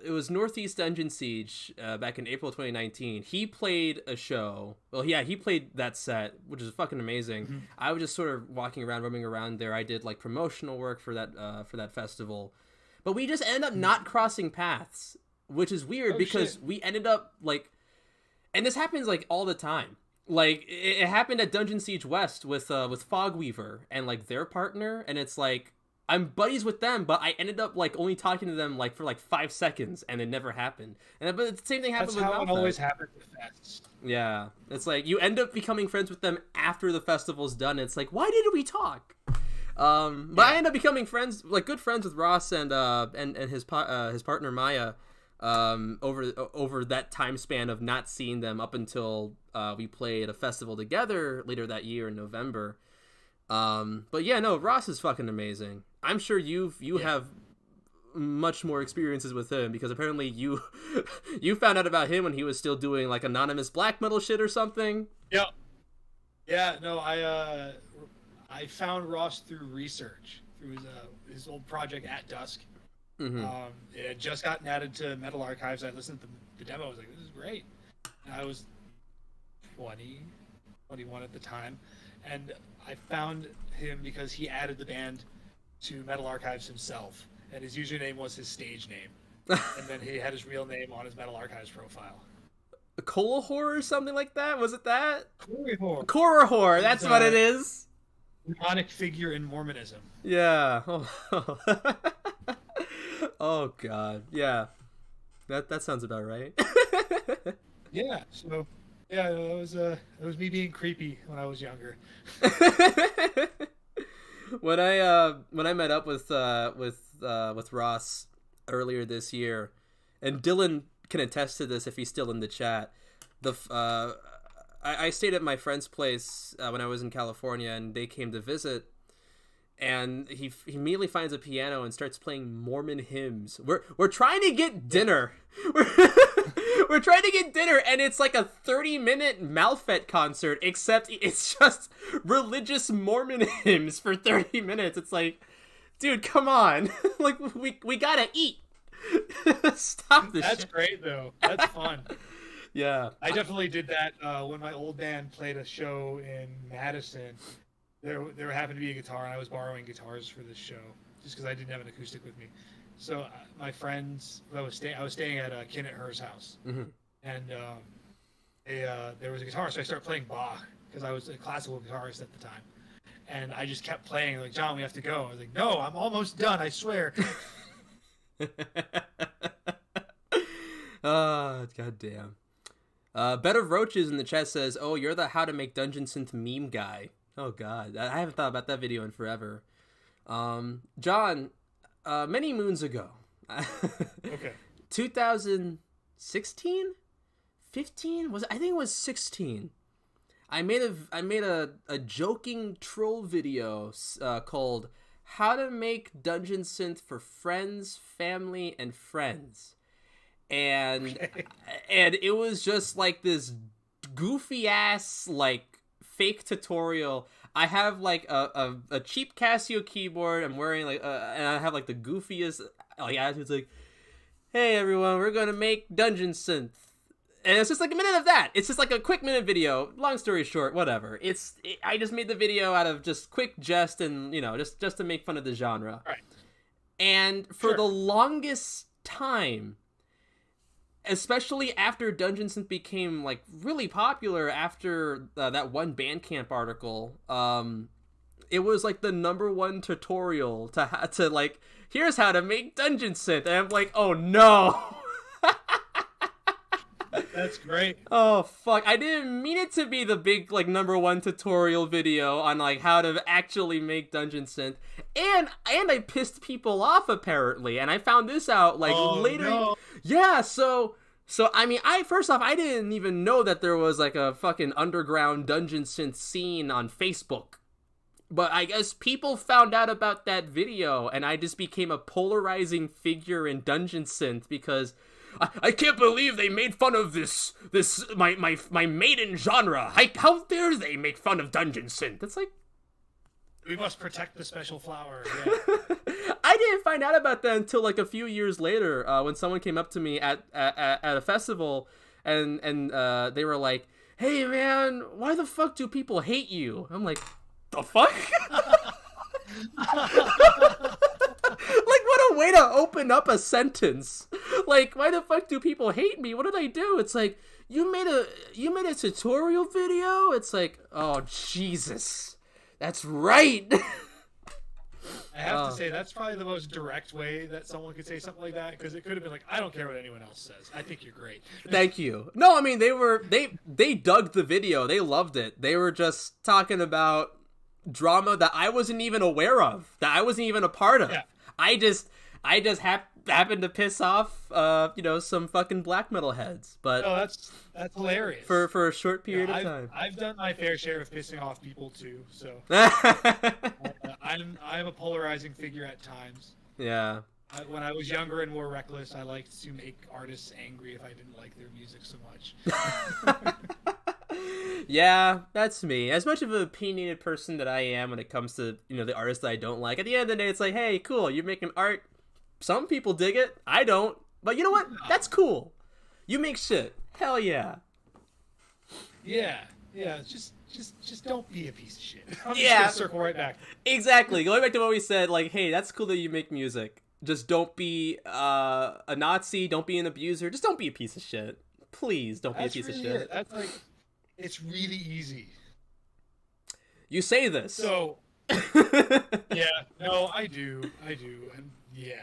it was Northeast Dungeon Siege back in April 2019. He played a show. Well, yeah, he played that set, which is fucking amazing. Mm-hmm. I was just sort of walking around, roaming around there. I did like promotional work for that festival. But we just ended up not crossing paths, which is weird because we ended up like, and this happens like all the time. Like it happened at Dungeon Siege West with Fogweaver and like their partner, and it's like I'm buddies with them, but I ended up like only talking to them like for like 5 seconds, and it never happened. And but the same thing happened with Malfet. That's how it always happens with fests. Yeah, it's like you end up becoming friends with them after the festival's done. It's like, why didn't we talk? But I ended up becoming good friends with Ross and his partner Maya, over that time span of not seeing them up until we played a festival together later that year in November. But yeah, no, Ross is fucking amazing. I'm sure you have much more experiences with him, because apparently you found out about him when he was still doing like anonymous black metal shit or something. Yep. Yeah, no, I found Ross through research, through his old project At Dusk. Mm-hmm. It had just gotten added to Metal Archives. I listened to the demo. I was like, this is great. And I was 21 at the time. And I found him because he added the band to Metal Archives himself. And his username was his stage name. And then he had his real name on his Metal Archives profile. Korihor or something like that? Was it that? Korihor. That's what it is. Demonic figure in Mormonism. Yeah. Oh, oh God. Yeah. That sounds about right. Yeah. So, yeah, it was me being creepy when I was younger. When I met up with Ross earlier this year, and Dylan can attest to this if he's still in the chat. I stayed at my friend's place when I was in California, and they came to visit, and he immediately finds a piano and starts playing Mormon hymns. We're trying to get dinner. We're trying to get dinner, and it's like a 30-minute Malfet concert, except it's just religious Mormon hymns for 30 minutes. It's like, dude, come on. Like, we gotta eat. Stop this That's shit. great though. That's fun. Yeah. I definitely did that when my old band played a show in Madison. There happened to be a guitar, and I was borrowing guitars for this show just because I didn't have an acoustic with me. So my friends, I was staying at Kin at her's house, Mm-hmm. and there was a guitar, so I started playing Bach because I was a classical guitarist at the time, and I just kept playing. Like, John, we have to go. I was like, no, I'm almost done. I swear. Oh, goddamn. Bed of Roaches in the chat says, "Oh, you're the how to make dungeon synth meme guy." Oh God, I haven't thought about that video in forever. John, many moons ago, Okay. 2016, 15 was I think it was 16. I made a joking troll video called "How to Make Dungeon Synth for Friends, Family, and Friends." And and it was just like this goofy ass like fake tutorial. I have like a cheap Casio keyboard. I'm wearing like and I have like the goofiest like attitudes, like, "Hey everyone, we're gonna make dungeon synth," and it's just like a minute of that. It's just like a quick minute video. Long story short, whatever. I just made the video out of just quick jest and just to make fun of the genre. Right. And for the longest time, especially after Dungeon Synth became like really popular after that one Bandcamp article, it was like the #1 tutorial to like, here's how to make Dungeon Synth, and I'm like, oh no. That's great. Oh fuck, I didn't mean it to be the big like #1 tutorial video on like how to actually make Dungeon Synth, and I pissed people off apparently, and I found this out like later. No. Yeah, so I mean, first off, I didn't even know that there was like a fucking underground Dungeon Synth scene on Facebook. But I guess people found out about that video, and I just became a polarizing figure in Dungeon Synth because I can't believe they made fun of this my maiden genre. How dare they make fun of Dungeon Synth? It's like, We must protect the special flower. Yeah. I didn't find out about that until like a few years later, when someone came up to me at a festival, and they were like, "Hey man, why the fuck do people hate you?" I'm like, "The fuck?" Like, what a way to open up a sentence. Like, why the fuck do people hate me? What did I do? It's like, you made a tutorial video? It's like, oh Jesus. That's right. I have to say, that's probably the most direct way that someone could say something like that, because it could have been like, I don't care what anyone else says. I think you're great. Thank you. No, I mean, they dug the video. They loved it. They were just talking about drama that I wasn't even aware of, that I wasn't even a part of. Yeah. I just happened to piss off some fucking black metal heads, but No, that's hilarious. for a short period of time. I've done my fair share of pissing off people too, so I'm a polarizing figure at times. Yeah. When I was younger and more reckless, I liked to make artists angry if I didn't like their music so much. Yeah, that's me. As much of an opinionated person that I am when it comes to, the artists that I don't like, at the end of the day, it's like, hey, cool, you're making art. Some people dig it. I don't. But you know what? That's cool. You make shit. Hell yeah. Yeah. Just don't be a piece of shit. I'm Yeah. just gonna circle right back. Exactly. Going back to what we said, like, hey, that's cool that you make music. Just don't be a Nazi. Don't be an abuser. Just don't be a piece of shit. Please don't be a piece of shit. It. That's like, it's really easy. You say this. So, yeah, no, I do, and yeah.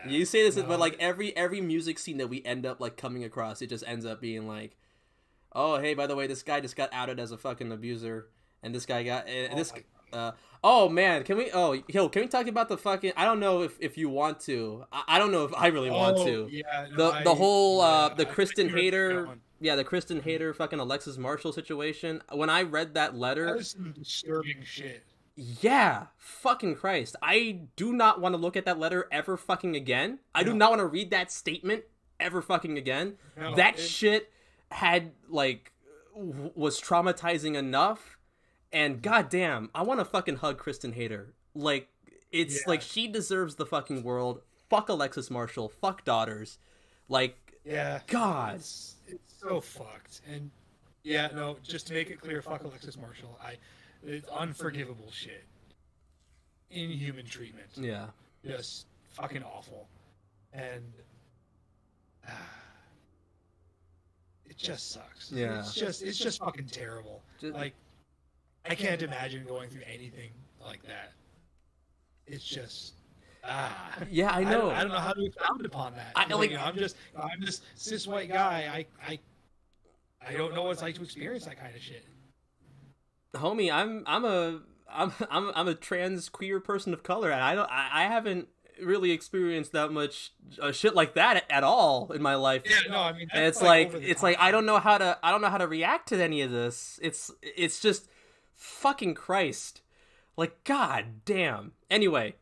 You say this, but like every music scene that we end up like coming across, it just ends up being like, oh, hey, by the way, this guy just got outed as a fucking abuser, and this guy got oh man, can we talk about the fucking, I don't know if you want to. I don't know if I really want to. Yeah, no, the whole the I Kristen think you were Hader, going. yeah, the Kristen Hader fucking Alexis Marshall situation. When I read that letter, That was some disturbing shit. yeah, fucking Christ. I do not want to look at that letter ever fucking again. I do not want to read that statement ever fucking again. No, that shit had, like, was traumatizing enough. And goddamn, I want to fucking hug Kristen Hader. Like, it's like, she deserves the fucking world. fuck Alexis Marshall, fuck daughters. Like, Yeah. God. It's so fucked. And yeah, no, just to make it clear, fuck Alexis Marshall. It's unforgivable shit. Inhuman treatment. Yeah. Just fucking awful. And it just sucks. Yeah. It's just fucking terrible. Like, I can't imagine going through anything like that. It's just yeah, I know. I don't know how to expound upon that. I'm this cis white guy. I don't know what it's like to experience that kind of shit. Homie, I'm a trans queer person of color, and I haven't really experienced that much shit like that at all in my life. Yeah, no, I mean, and it's like I don't know how to react to any of this. It's just fucking Christ. Like, god damn. Anyway,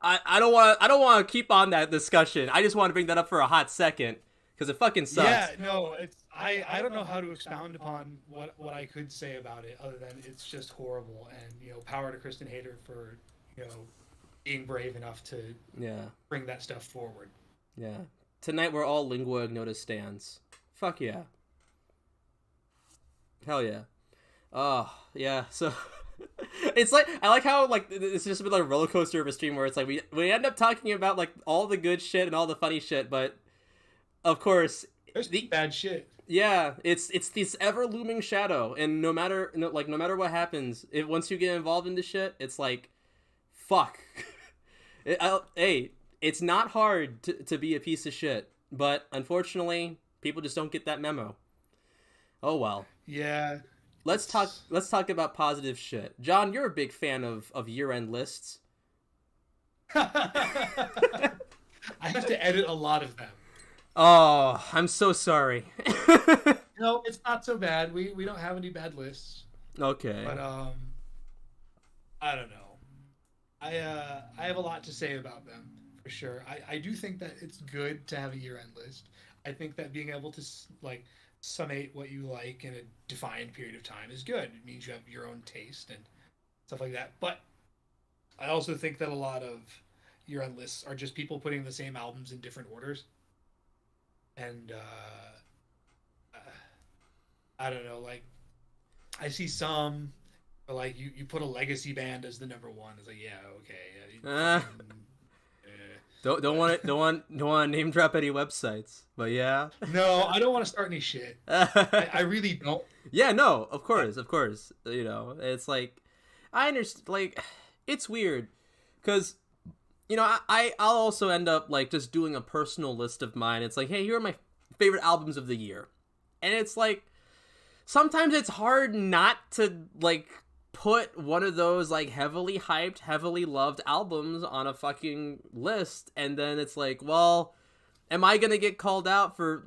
I don't want to keep on that discussion. I just want to bring that up for a hot second because it fucking sucks. Yeah, no, I don't know how to expound upon what I could say about it other than it's just horrible. And power to Kristen Hayter for being brave enough to bring that stuff forward. Yeah, tonight we're all lingua ignota stans. Fuck yeah. Hell yeah. Oh yeah. So. It's like I like how like it's just been like a roller coaster of a stream where it's like we end up talking about like all the good shit and all the funny shit, but of course there's the bad shit. Yeah, it's this ever looming shadow, and no matter what happens, once you get involved in this shit, it's like, fuck. Hey, it's not hard to be a piece of shit, but unfortunately, people just don't get that memo. Oh well. Yeah. Let's talk about positive shit. John, you're a big fan of year-end lists. I have to edit a lot of them. Oh, I'm so sorry. No, it's not so bad. We don't have any bad lists. Okay. But I don't know. I have a lot to say about them for sure. I do think that it's good to have a year-end list. I think that being able to like summate what you like in a defined period of time is good. It means you have your own taste and stuff like that. But I also think that a lot of year-end lists are just people putting the same albums in different orders. And I don't know, like I see some like you put a legacy band as the number one. It's like, yeah, okay. Don't want to name drop any websites, but yeah. No, I don't want to start any shit. I really don't. Yeah, no, of course. It's like I understand. Like, it's weird because I'll also end up like just doing a personal list of mine. It's like, hey, here are my favorite albums of the year, and it's like sometimes it's hard not to like put one of those like heavily hyped, heavily loved albums on a fucking list, and then it's like, well, am I gonna get called out for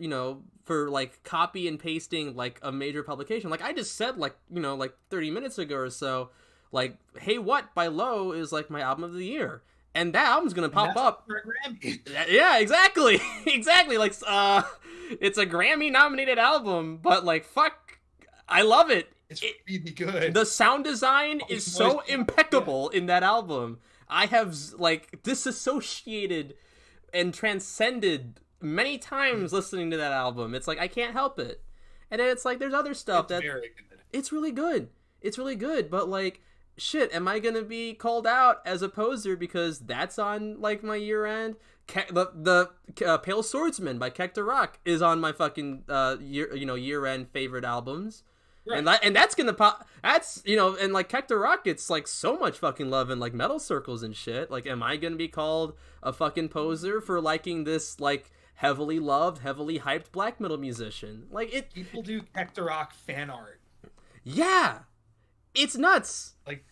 like copy and pasting like a major publication? Like I just said like 30 minutes ago or so, like Hey What by Low is like my album of the year, and that album's gonna pop up. Yeah, exactly. Exactly. Like it's a Grammy nominated album, but like fuck, I love it. It's really good. The sound design is so impeccable in that album. I have like disassociated and transcended many times listening to that album. It's like I can't help it. And then it's like there's other stuff it's really good. It's really good, but like shit, am I gonna be called out as a poser because that's on like my year end? The Pale Swordsman by Kek Rock is on my fucking year end favorite albums. Right. And that's gonna pop. That's and like Kek Rock gets like so much fucking love in like metal circles and shit. Like, am I gonna be called a fucking poser for liking this like heavily loved, heavily hyped black metal musician? Like it. People do Kek Rock fan art. Yeah, it's nuts. Like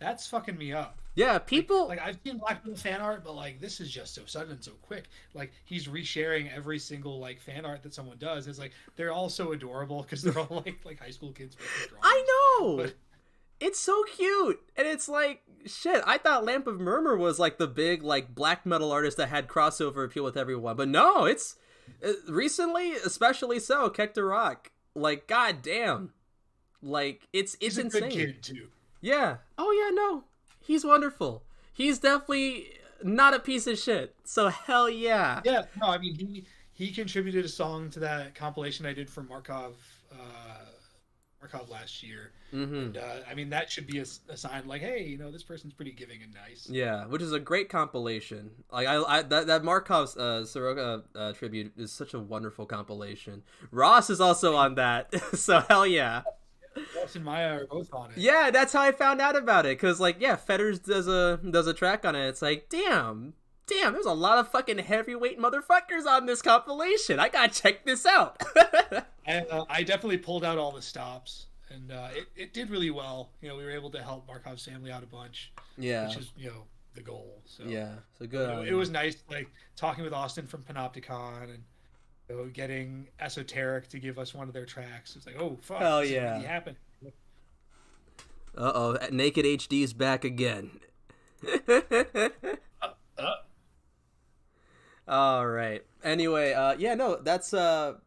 that's fucking me up. Yeah, people like I've seen black metal fan art, but like this is just so sudden and so quick. Like he's resharing every single like fan art that someone does. It's like they're all so adorable because they're all like high school kids. I know, but it's so cute, and it's like shit. I thought Lamp of Murmur was like the big like black metal artist that had crossover appeal with everyone, but no, it's recently, especially so. Kek Rock, like goddamn, like it's he's insane. A good kid too. Yeah. Oh yeah, no. He's wonderful. He's definitely not a piece of shit. So hell yeah. Yeah, no, I mean he contributed a song to that compilation I did for Markov last year, and I mean that should be a sign like, hey, this person's pretty giving and nice. Yeah, which is a great compilation. Like I that Markov's Soroka tribute is such a wonderful compilation. Ross is also on that, so hell yeah. Ross and Maya are both on it. Yeah, that's how I found out about it. Cause like Fetters does a track on it. It's like damn, there's a lot of fucking heavyweight motherfuckers on this compilation. I gotta check this out. And I definitely pulled out all the stops, and it did really well. We were able to help Markov's family out a bunch. Yeah, which is the goal. So yeah, so good. It was nice, like talking with Austin from Panopticon and getting Esoteric to give us one of their tracks. It's like, oh fuck, hell this yeah, really happened. Naked HD's back again. All right. Anyway, that's another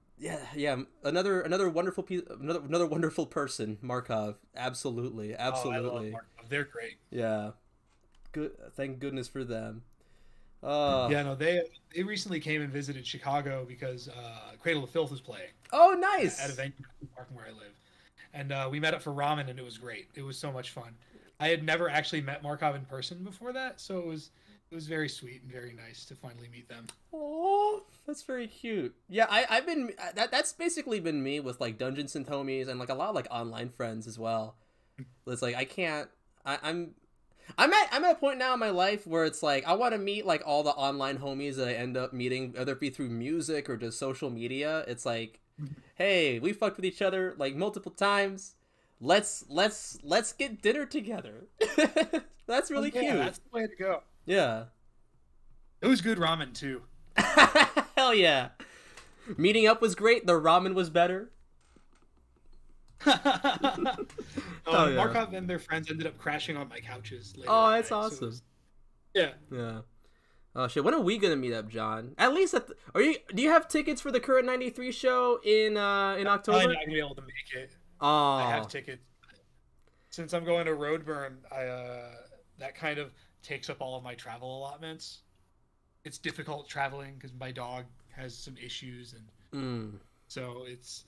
wonderful piece, another wonderful person, Markov. Absolutely. Oh, I love Markov. They're great. Yeah. Good. Thank goodness for them. Yeah, no, they recently came and visited Chicago because Cradle of Filth was playing. Oh, nice. At a venue park where I live, and we met up for ramen, and it was great. It was so much fun. I had never actually met Markov in person before that, so it was very sweet and very nice to finally meet them. Oh, that's very cute. Yeah, I've been that's basically been me with like Dungeons and Homies and like a lot of like online friends as well. It's like I'm at a point now in my life where it's like I want to meet like all the online homies that I end up meeting, whether it be through music or just social media. It's like, hey, we fucked with each other like multiple times. Let's get dinner together. That's really cute. That's the way to go. Yeah. It was good ramen too. Hell yeah. Meeting up was great. The ramen was better. Markov and their friends ended up crashing on my couches later. Oh, that's awesome. So yeah. Oh shit! When are we gonna meet up, John? At least do you have tickets for the Current 93 show in October? I'm not gonna be able to make it. Oh. I have tickets. Since I'm going to Roadburn, that kind of takes up all of my travel allotments. It's difficult traveling because my dog has some issues, and so it's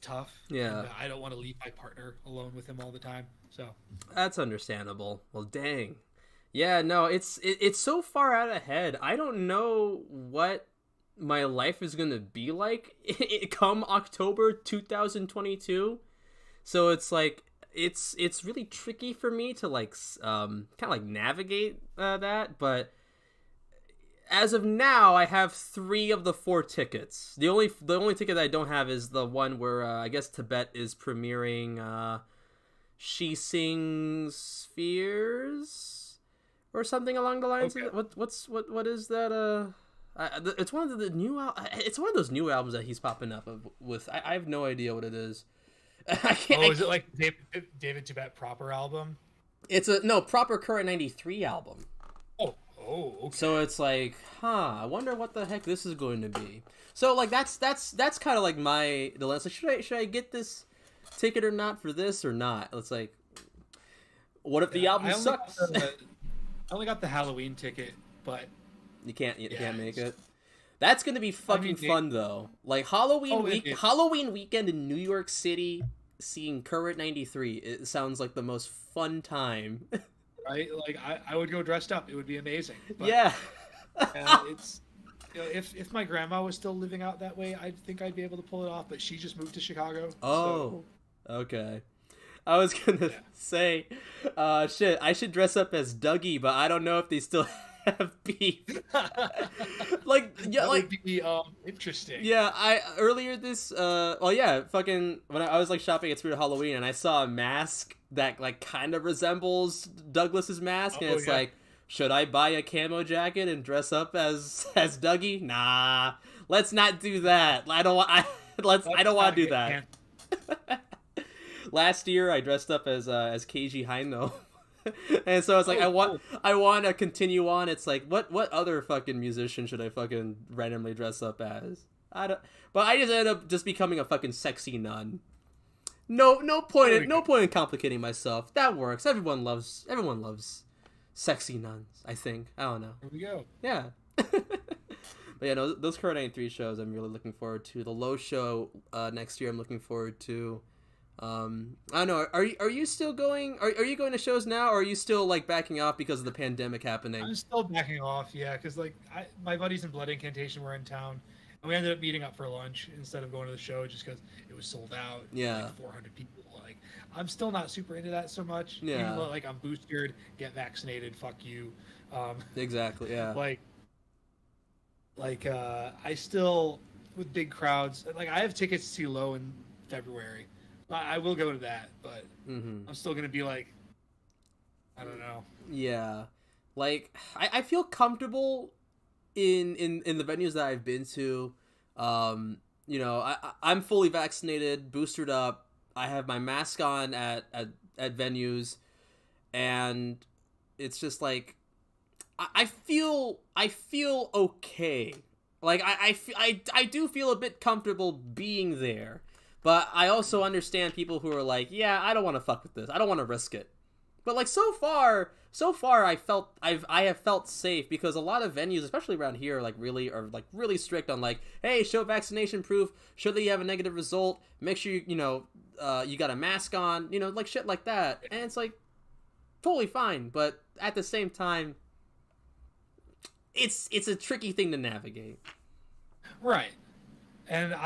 tough. Yeah, and, I don't want to leave my partner alone with him all the time. So that's understandable. Well, dang. Yeah, no, it's so far out ahead. I don't know what my life is gonna be like come October 2022. So it's like it's really tricky for me to like kind of like navigate that, but as of now, I have 3 of the 4 tickets. The only ticket that I don't have is the one where I guess Tibet is premiering She Sings Fears or something along the lines of that. What is that? It's one of the new. It's one of those new albums that he's popping up with. I have no idea what it is. Is it like David Tibet proper album? It's proper Current 93 album. Oh, okay. So it's like, I wonder what the heck this is going to be. So like that's kind of like my dilemma. So should I get this ticket or not for this or not? It's like, what if the album sucks? I only got the Halloween ticket, but you can't make it. That's gonna be fucking fun though. Like Halloween weekend in New York City, seeing Current 93. It sounds like the most fun time. Right, like I would go dressed up. It would be amazing. But, yeah. It's if my grandma was still living out that way, I think I'd be able to pull it off. But she just moved to Chicago. Oh, so. Okay. I was gonna say, shit, I should dress up as Dougie, but I don't know if they still have beef. That would be interesting. Yeah, earlier this fucking when I was like shopping at Spirit Halloween and I saw a mask that like kind of resembles Douglas's mask, and it's like, should I buy a camo jacket and dress up as Dougie? Nah, let's not do that. I don't want to do that. Last year I dressed up as KG Heino. And so it's like I want to continue on. It's like what other fucking musician should I fucking randomly dress up as? But I just ended up just becoming a fucking sexy nun. No point in complicating myself. That works. Everyone loves sexy nuns, I think. I don't know. Here we go. Yeah. But yeah, no, those current 93 shows I'm really looking forward to. The Low show next year I'm looking forward to. I don't know. Are you still going? Are you going to shows now, or are you still like backing off because of the pandemic happening? I'm still backing off, yeah, because like my buddies in Blood Incantation were in town, and we ended up meeting up for lunch instead of going to the show just because it was sold out. Yeah. Like 400 people. Like I'm still not super into that so much. Yeah. Even though like I'm boosted, get vaccinated, fuck you. Exactly. Yeah. I still with big crowds. Like I have tickets to see Low in February. I will go to that, but I'm still gonna be like, I don't know. Yeah, like I feel comfortable in the venues that I've been to. You know, I'm fully vaccinated, boosted up. I have my mask on at venues, and it's just like I feel okay. Like I do feel a bit comfortable being there. But I also understand people who are like, yeah, I don't want to fuck with this. I don't want to risk it. But like so far I have felt safe because a lot of venues, especially around here, are really strict on like, hey, show vaccination proof, show that you have a negative result, make sure you got a mask on, like shit like that. And it's like totally fine, but at the same time, it's a tricky thing to navigate. Right. And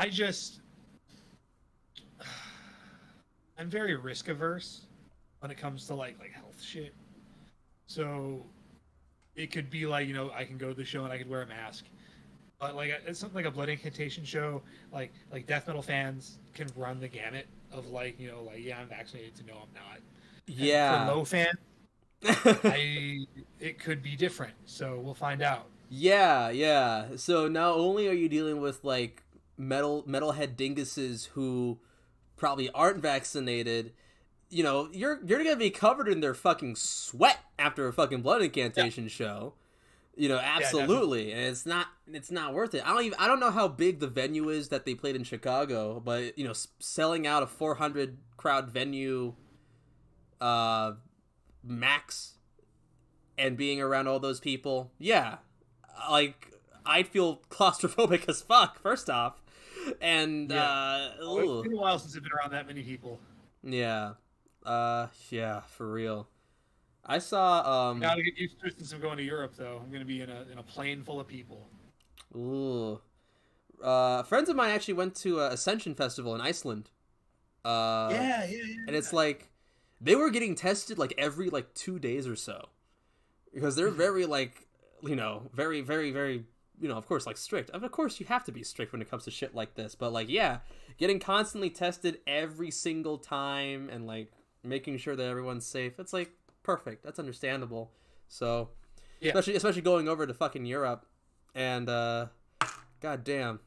I'm very risk averse when it comes to like health shit. So it could be like, I can go to the show and I could wear a mask. But like it's something like a Blood Incantation show, like death metal fans can run the gamut of yeah, I'm vaccinated to no, I'm not. Yeah. And for Low fans, it could be different. So we'll find out. Yeah. So not only are you dealing with like metalhead dinguses who probably aren't vaccinated, you're gonna be covered in their fucking sweat after a fucking Blood Incantation show. Absolutely. And it's not worth it. I don't know how big the venue is that they played in Chicago, but selling out a 400 crowd venue max and being around all those people, yeah, like I'd feel claustrophobic as fuck, first off. And it's been a while since I've been around that many people. Yeah. Yeah, for real. I saw gotta get used to it since I'm going to Europe though. I'm gonna be in a plane full of people. Ooh. Friends of mine actually went to Ascension Festival in Iceland. Yeah. And it's like they were getting tested like every 2 days or so. Because they're very very, very, very, of course, strict. Of course, you have to be strict when it comes to shit like this. But, yeah, getting constantly tested every single time and, making sure that everyone's safe. It's, perfect. That's understandable. So, yeah. Especially going over to fucking Europe. And, goddamn.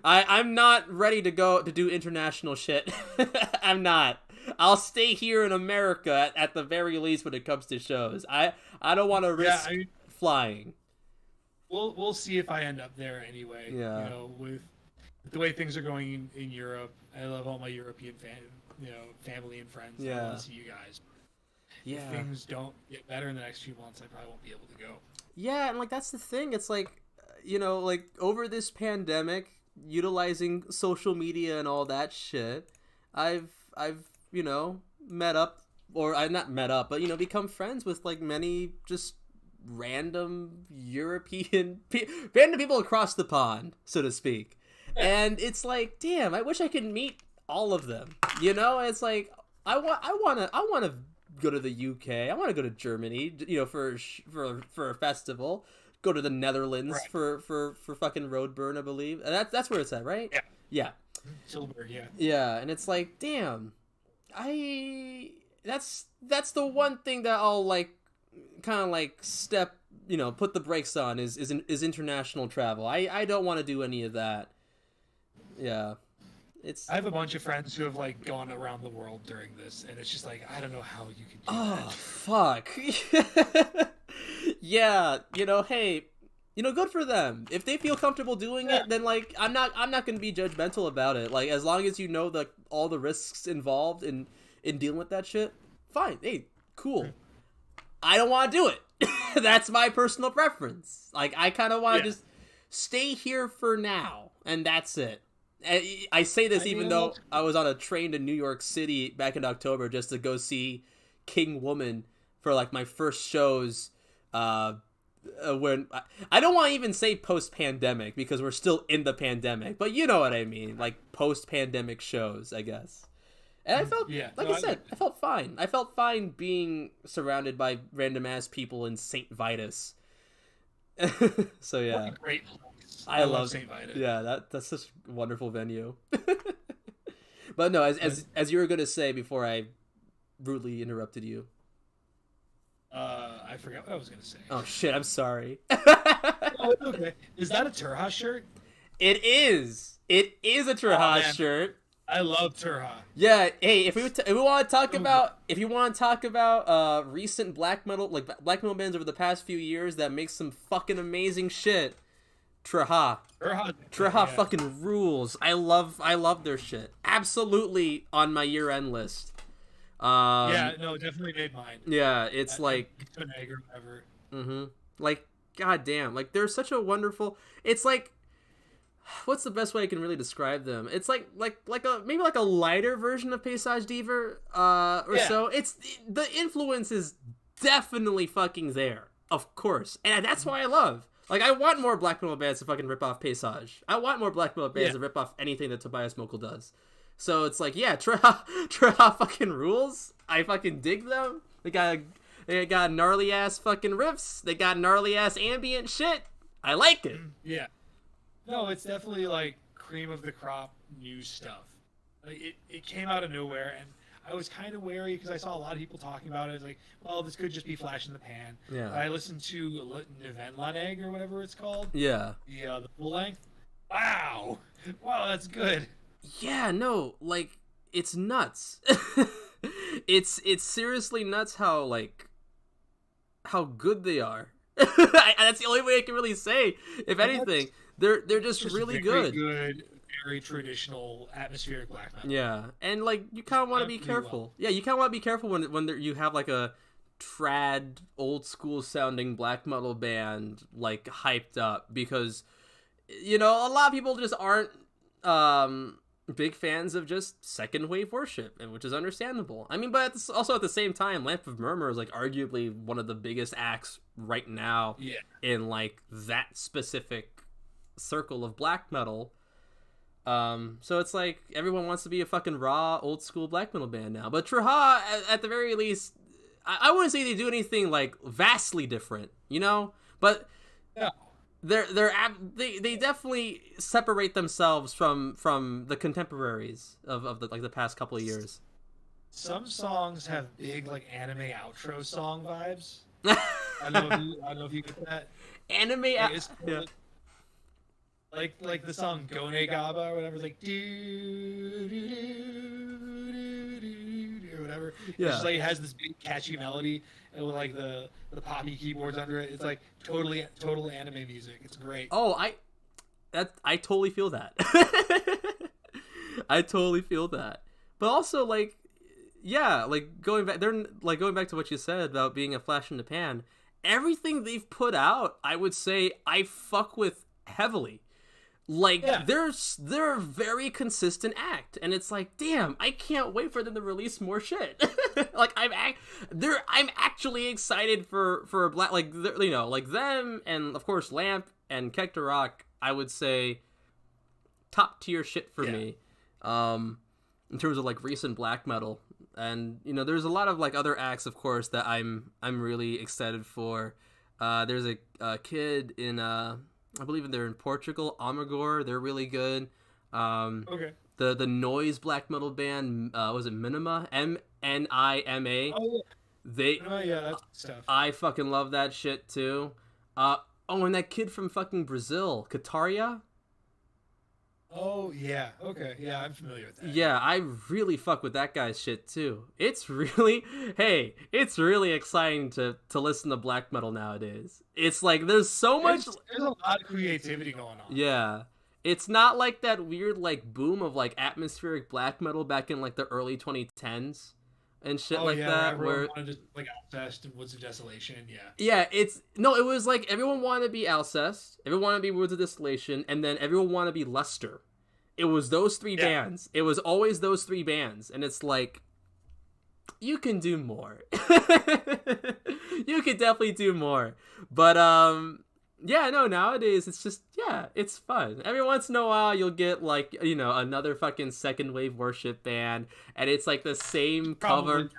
I'm not ready to go to do international shit. I'm not. I'll stay here in America at the very least when it comes to shows. I don't want to risk flying. We'll see if I end up there anyway. Yeah. With the way things are going in Europe, I love all my European family and friends. Yeah. I want to see you guys. Yeah. If things don't get better in the next few months, I probably won't be able to go. Yeah, and that's the thing. It's over this pandemic, utilizing social media and all that shit, I've met up, or I've not met up, but become friends with many just random random people across the pond, so to speak. And it's damn, I wish I could meet all of them. It's I want to go to the UK. I want to go to Germany, for a festival. Go to the Netherlands, right, for fucking Roadburn, I believe. And that's where it's at, right? Yeah. Silver, yeah. Yeah, and it's damn. That's the one thing that I'll kind of step, put the brakes on is international travel. I don't want to do any of that. Yeah. I have a bunch of friends who have gone around the world during this, and it's just I don't know how you can do that. Oh, fuck. Yeah, hey, good for them. If they feel comfortable doing it, then I'm not going to be judgmental about it. As long as all the risks involved in dealing with that shit, fine. Hey, cool. I don't want to do it. That's my personal preference. Like, I kind of want to just stay here for now, and that's it. I say this even though I was on a train to New York City back in October just to go see King Woman for like my first shows. When I don't want to even say post-pandemic because we're still in the pandemic, but you know what I mean, like post-pandemic shows, I guess. And I felt, I felt fine. I felt fine being surrounded by random ass people in St. Vitus. So yeah, what a great place. I love St. Vitus. Yeah, that's such a wonderful venue. But no, as you were gonna say before I rudely interrupted you. I forgot what I was gonna say. Oh shit! I'm sorry. Oh, okay. Is that a Turha shirt? It is. It is a Turha shirt. I love Turha. Yeah. Hey, if you want to talk about recent black metal bands over the past few years that make some fucking amazing shit, Turha fucking rules. I love their shit. Absolutely on my year-end list. Definitely made mine. Yeah, it's like whatever. Mm-hmm. Like, goddamn, like they're such a wonderful. It's like, what's the best way I can really describe them? It's like a lighter version of Paysage Diva, so. It's the influence is definitely fucking there, of course, and that's why I love. Like, I want more black metal bands to fucking rip off Paysage. I want more black metal bands to rip off anything that Tobias Mokel does. So it's like, yeah, Turha fucking rules. I fucking dig them. They got gnarly ass fucking riffs. They got gnarly ass ambient shit. I like it. Yeah. No, it's definitely like cream of the crop new stuff. Like it came out of nowhere, and I was kind of wary because I saw a lot of people talking about it. Like, well, this could just be flash in the pan. Yeah. But I listened to Eventlaneg or whatever it's called. Yeah. The full length. Wow, that's good. Yeah, no, like, it's nuts. It's seriously nuts how good they are. That's the only way I can really say. If anything, they're just really good. Very traditional atmospheric black metal. Yeah, and like you kind of want to be careful. Well. Yeah, you kind of want to be careful when you have like a trad, old school sounding black metal band like hyped up, because a lot of people just aren't big fans of just second wave worship, and which is understandable. I mean, but also at the same time, Lamp of Murmur is like arguably one of the biggest acts right now in like that specific circle of black metal. So it's like everyone wants to be a fucking raw old school black metal band now. But Turha, at the very least, I wouldn't say they do anything like vastly different, but yeah. They definitely separate themselves from the contemporaries of the past couple of years. Some songs have big like anime outro song vibes. I don't know if you get that. Like the song Gone Gaba or whatever, it's like do or whatever. Yeah. It's just like it has this big catchy melody and with like the poppy keyboards under it. It's like total anime music. It's great. Oh, I totally feel that. I totally feel that. But also like, yeah, like going back to what you said about being a flash in the pan, everything they've put out, I would say I fuck with heavily. Like, they're a very consistent act, and it's like, damn, I can't wait for them to release more shit. Like, I'm actually excited for black, like, like them, and of course Lamp and Kekta Rock, I would say top tier shit for me, in terms of like recent black metal. And there's a lot of like other acts, of course, that I'm really excited for. There's a kid in I believe they're in Portugal, Amagor. They're really good. Okay. The noise black metal band, was it Minima? MNIMA. Oh, yeah. That's stuff. I fucking love that shit too. And that kid from fucking Brazil, Kataria. Oh yeah. Okay. Yeah, I'm familiar with that. Yeah, I really fuck with that guy's shit too. It's really exciting to listen to black metal nowadays. It's like there's so much. There's a lot of creativity going on. Yeah, it's not like that weird like boom of like atmospheric black metal back in like the early 2010s. and shit Oh like yeah, that. everyone Where wanted to like Outcast and Woods of Desolation. Yeah. yeah, it was like everyone wanted to be Alcest, everyone wanted to be Woods of Desolation, and then everyone wanted to be Lester. It was those three bands. It was always those three bands, and it's like, you can do more. You could definitely do more. But yeah, no, nowadays it's just, yeah, it's fun. Every once in a while you'll get like, another fucking second wave worship band, and it's like the same cover. Good.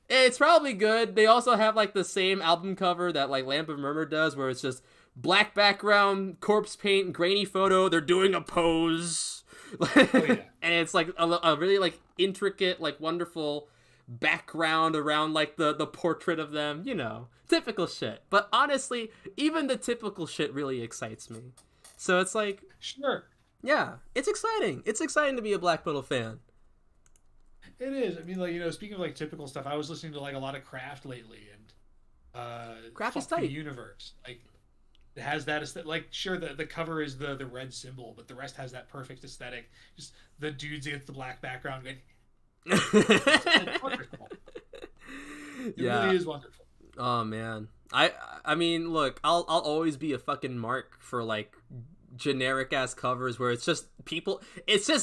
It's probably good. They also have like the same album cover that like Lamp of Murmur does, where it's just black background, corpse paint, grainy photo. They're doing a pose. Oh, yeah. And it's like a really like intricate, like wonderful background around like the portrait of them, typical shit. But honestly, even the typical shit really excites me. So it's like, sure, yeah, it's exciting. It's exciting to be a black metal fan. It is. I mean, like, speaking of like typical stuff, I was listening to like a lot of Kraft lately, and Kraft is Fuck the tight. Universe, like, it has that aesthetic. Like, sure, the cover is the red symbol, but the rest has that perfect aesthetic. Just the dudes against the black background. It's wonderful. It really is wonderful. Oh man, I mean, look, I'll always be a fucking mark for like generic ass covers where it's just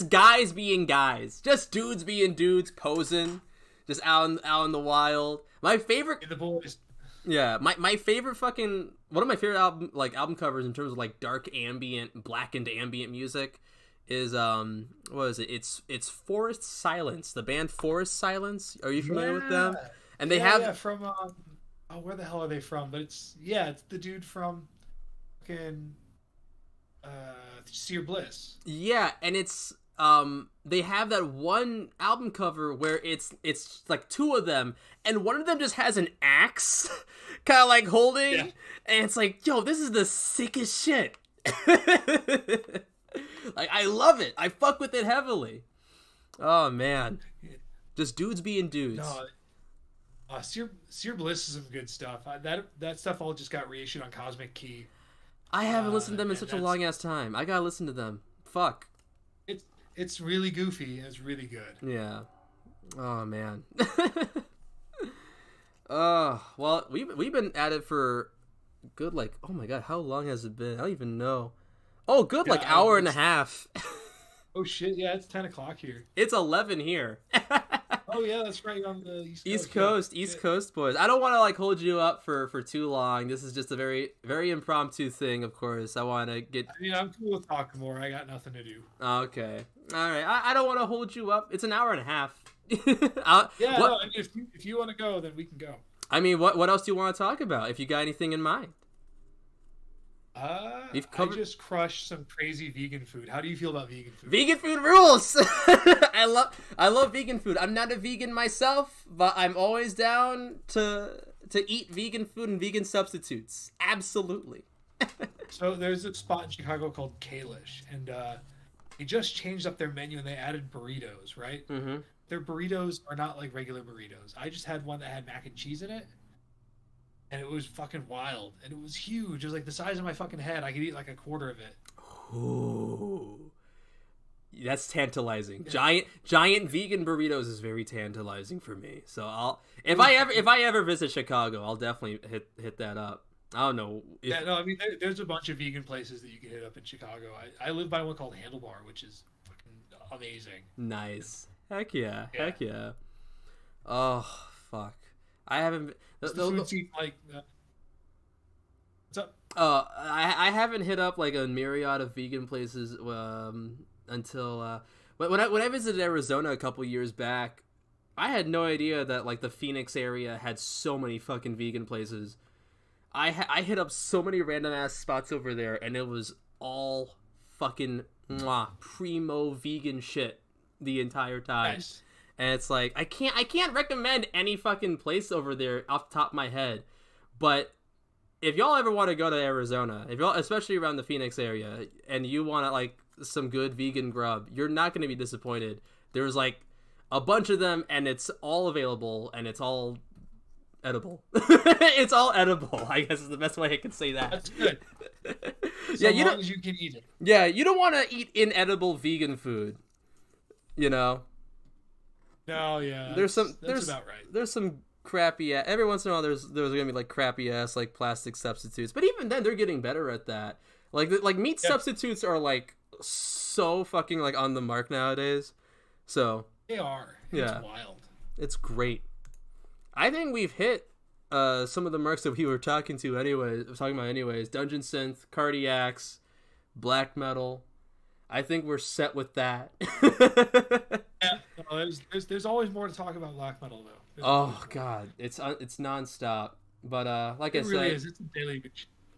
guys being guys, just dudes being dudes posing, just out in the wild. My favorite, the boys. Yeah, my favorite fucking one of my favorite album covers in terms of like dark ambient, blackened ambient music is what is it? It's Forest Silence, the band Forest Silence. Are you familiar with them? And they have from where the hell are they from? But it's the dude from fucking Seer Bliss. Yeah, and it's they have that one album cover where it's like two of them, and one of them just has an axe, kind of like holding, and it's like, yo, this is the sickest shit. Like, I love it. I fuck with it heavily. Oh man, just dudes being dudes. No, Seer Bliss is some good stuff. That stuff all just got reissued on Cosmic Key. I haven't listened to them in such a long ass time. I gotta listen to them. Fuck. It's really goofy and it's really good. Yeah. Oh man. Well, we've been at it for good, like, oh my god, how long has it been? I don't even know. Oh, good, like hour and a half. Oh shit, yeah, it's 10 o'clock here. It's 11 here. Oh yeah, that's right, on the East Coast boys. I don't want to like hold you up for too long. This is just a very, very impromptu thing, of course. I want to get. I mean, I'm cool with talking more. I got nothing to do. Okay, all right. I don't want to hold you up. It's an hour and a half. Yeah, no, I mean, if you want to go, then we can go. I mean, what else do you want to talk about? If you got anything in mind. I just crushed some crazy vegan food. How do you feel about vegan food? Vegan food rules. I love vegan food. I'm not a vegan myself, but I'm always down to eat vegan food and vegan substitutes. Absolutely. So there's a spot in Chicago called Kalish, and they just changed up their menu and they added burritos, right? Mm-hmm. Their burritos are not like regular burritos. I just had one that had mac and cheese in it. And it was fucking wild. And it was huge. It was like the size of my fucking head. I could eat like a quarter of it. Ooh. That's tantalizing. Yeah. Giant vegan burritos is very tantalizing for me. So if I ever visit Chicago, I'll definitely hit that up. I don't know. Yeah, no, I mean, there's a bunch of vegan places that you can hit up in Chicago. I live by one called Handlebar, which is fucking amazing. Nice. Heck yeah. Heck yeah. Oh, fuck. I haven't. What's up? I haven't hit up like a myriad of vegan places until when I visited Arizona a couple years back. I had no idea that like the Phoenix area had so many fucking vegan places. I hit up so many random ass spots over there, and it was all fucking primo vegan shit the entire time. Nice. And it's like, I can't recommend any fucking place over there off the top of my head. But if y'all ever want to go to Arizona, especially around the Phoenix area, and you want like some good vegan grub, you're not going to be disappointed. There's like a bunch of them, and it's all available, and it's all edible. It's all edible, I guess is the best way I can say that. That's good. Yeah, long as you can eat it. Yeah, you don't want to eat inedible vegan food, you know? No, yeah. There's That's about right. There's some crappy every once in a while there's gonna be like crappy ass like plastic substitutes, but even then they're getting better at that. Like meat substitutes are like so fucking like on the mark nowadays. So They are. Yeah. It's wild. It's great. I think we've hit some of the marks that we were talking about anyways. Dungeon Synth, Cardiacs, Black Metal. I think we're set with that. Yeah, no, there's always more to talk about black metal though. Oh god, it's nonstop. But like I said, it really is. It's a daily.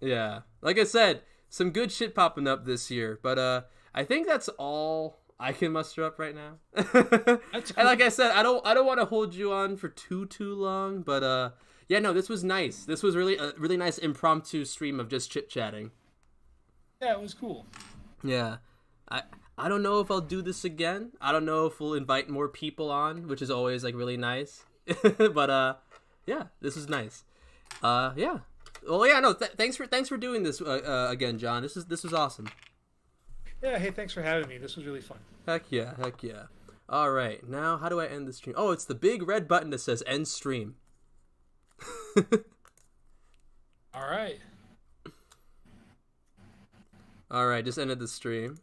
yeah, like I said, some good shit popping up this year. But I think that's all I can muster up right now. That's cool. And like I said, I don't want to hold you on for too long. But yeah, no, this was nice. This was really a really nice impromptu stream of just chit chatting. Yeah, it was cool. Yeah. I don't know if I'll do this again. I don't know if we'll invite more people on, which is always like really nice. But yeah, this is nice. Yeah. Well, yeah, no, thanks for doing this again, John. This was awesome. Yeah, hey, thanks for having me. This was really fun. Heck yeah. All right. Now, how do I end the stream? Oh, it's the big red button that says end stream. All right. All right, just ended the stream.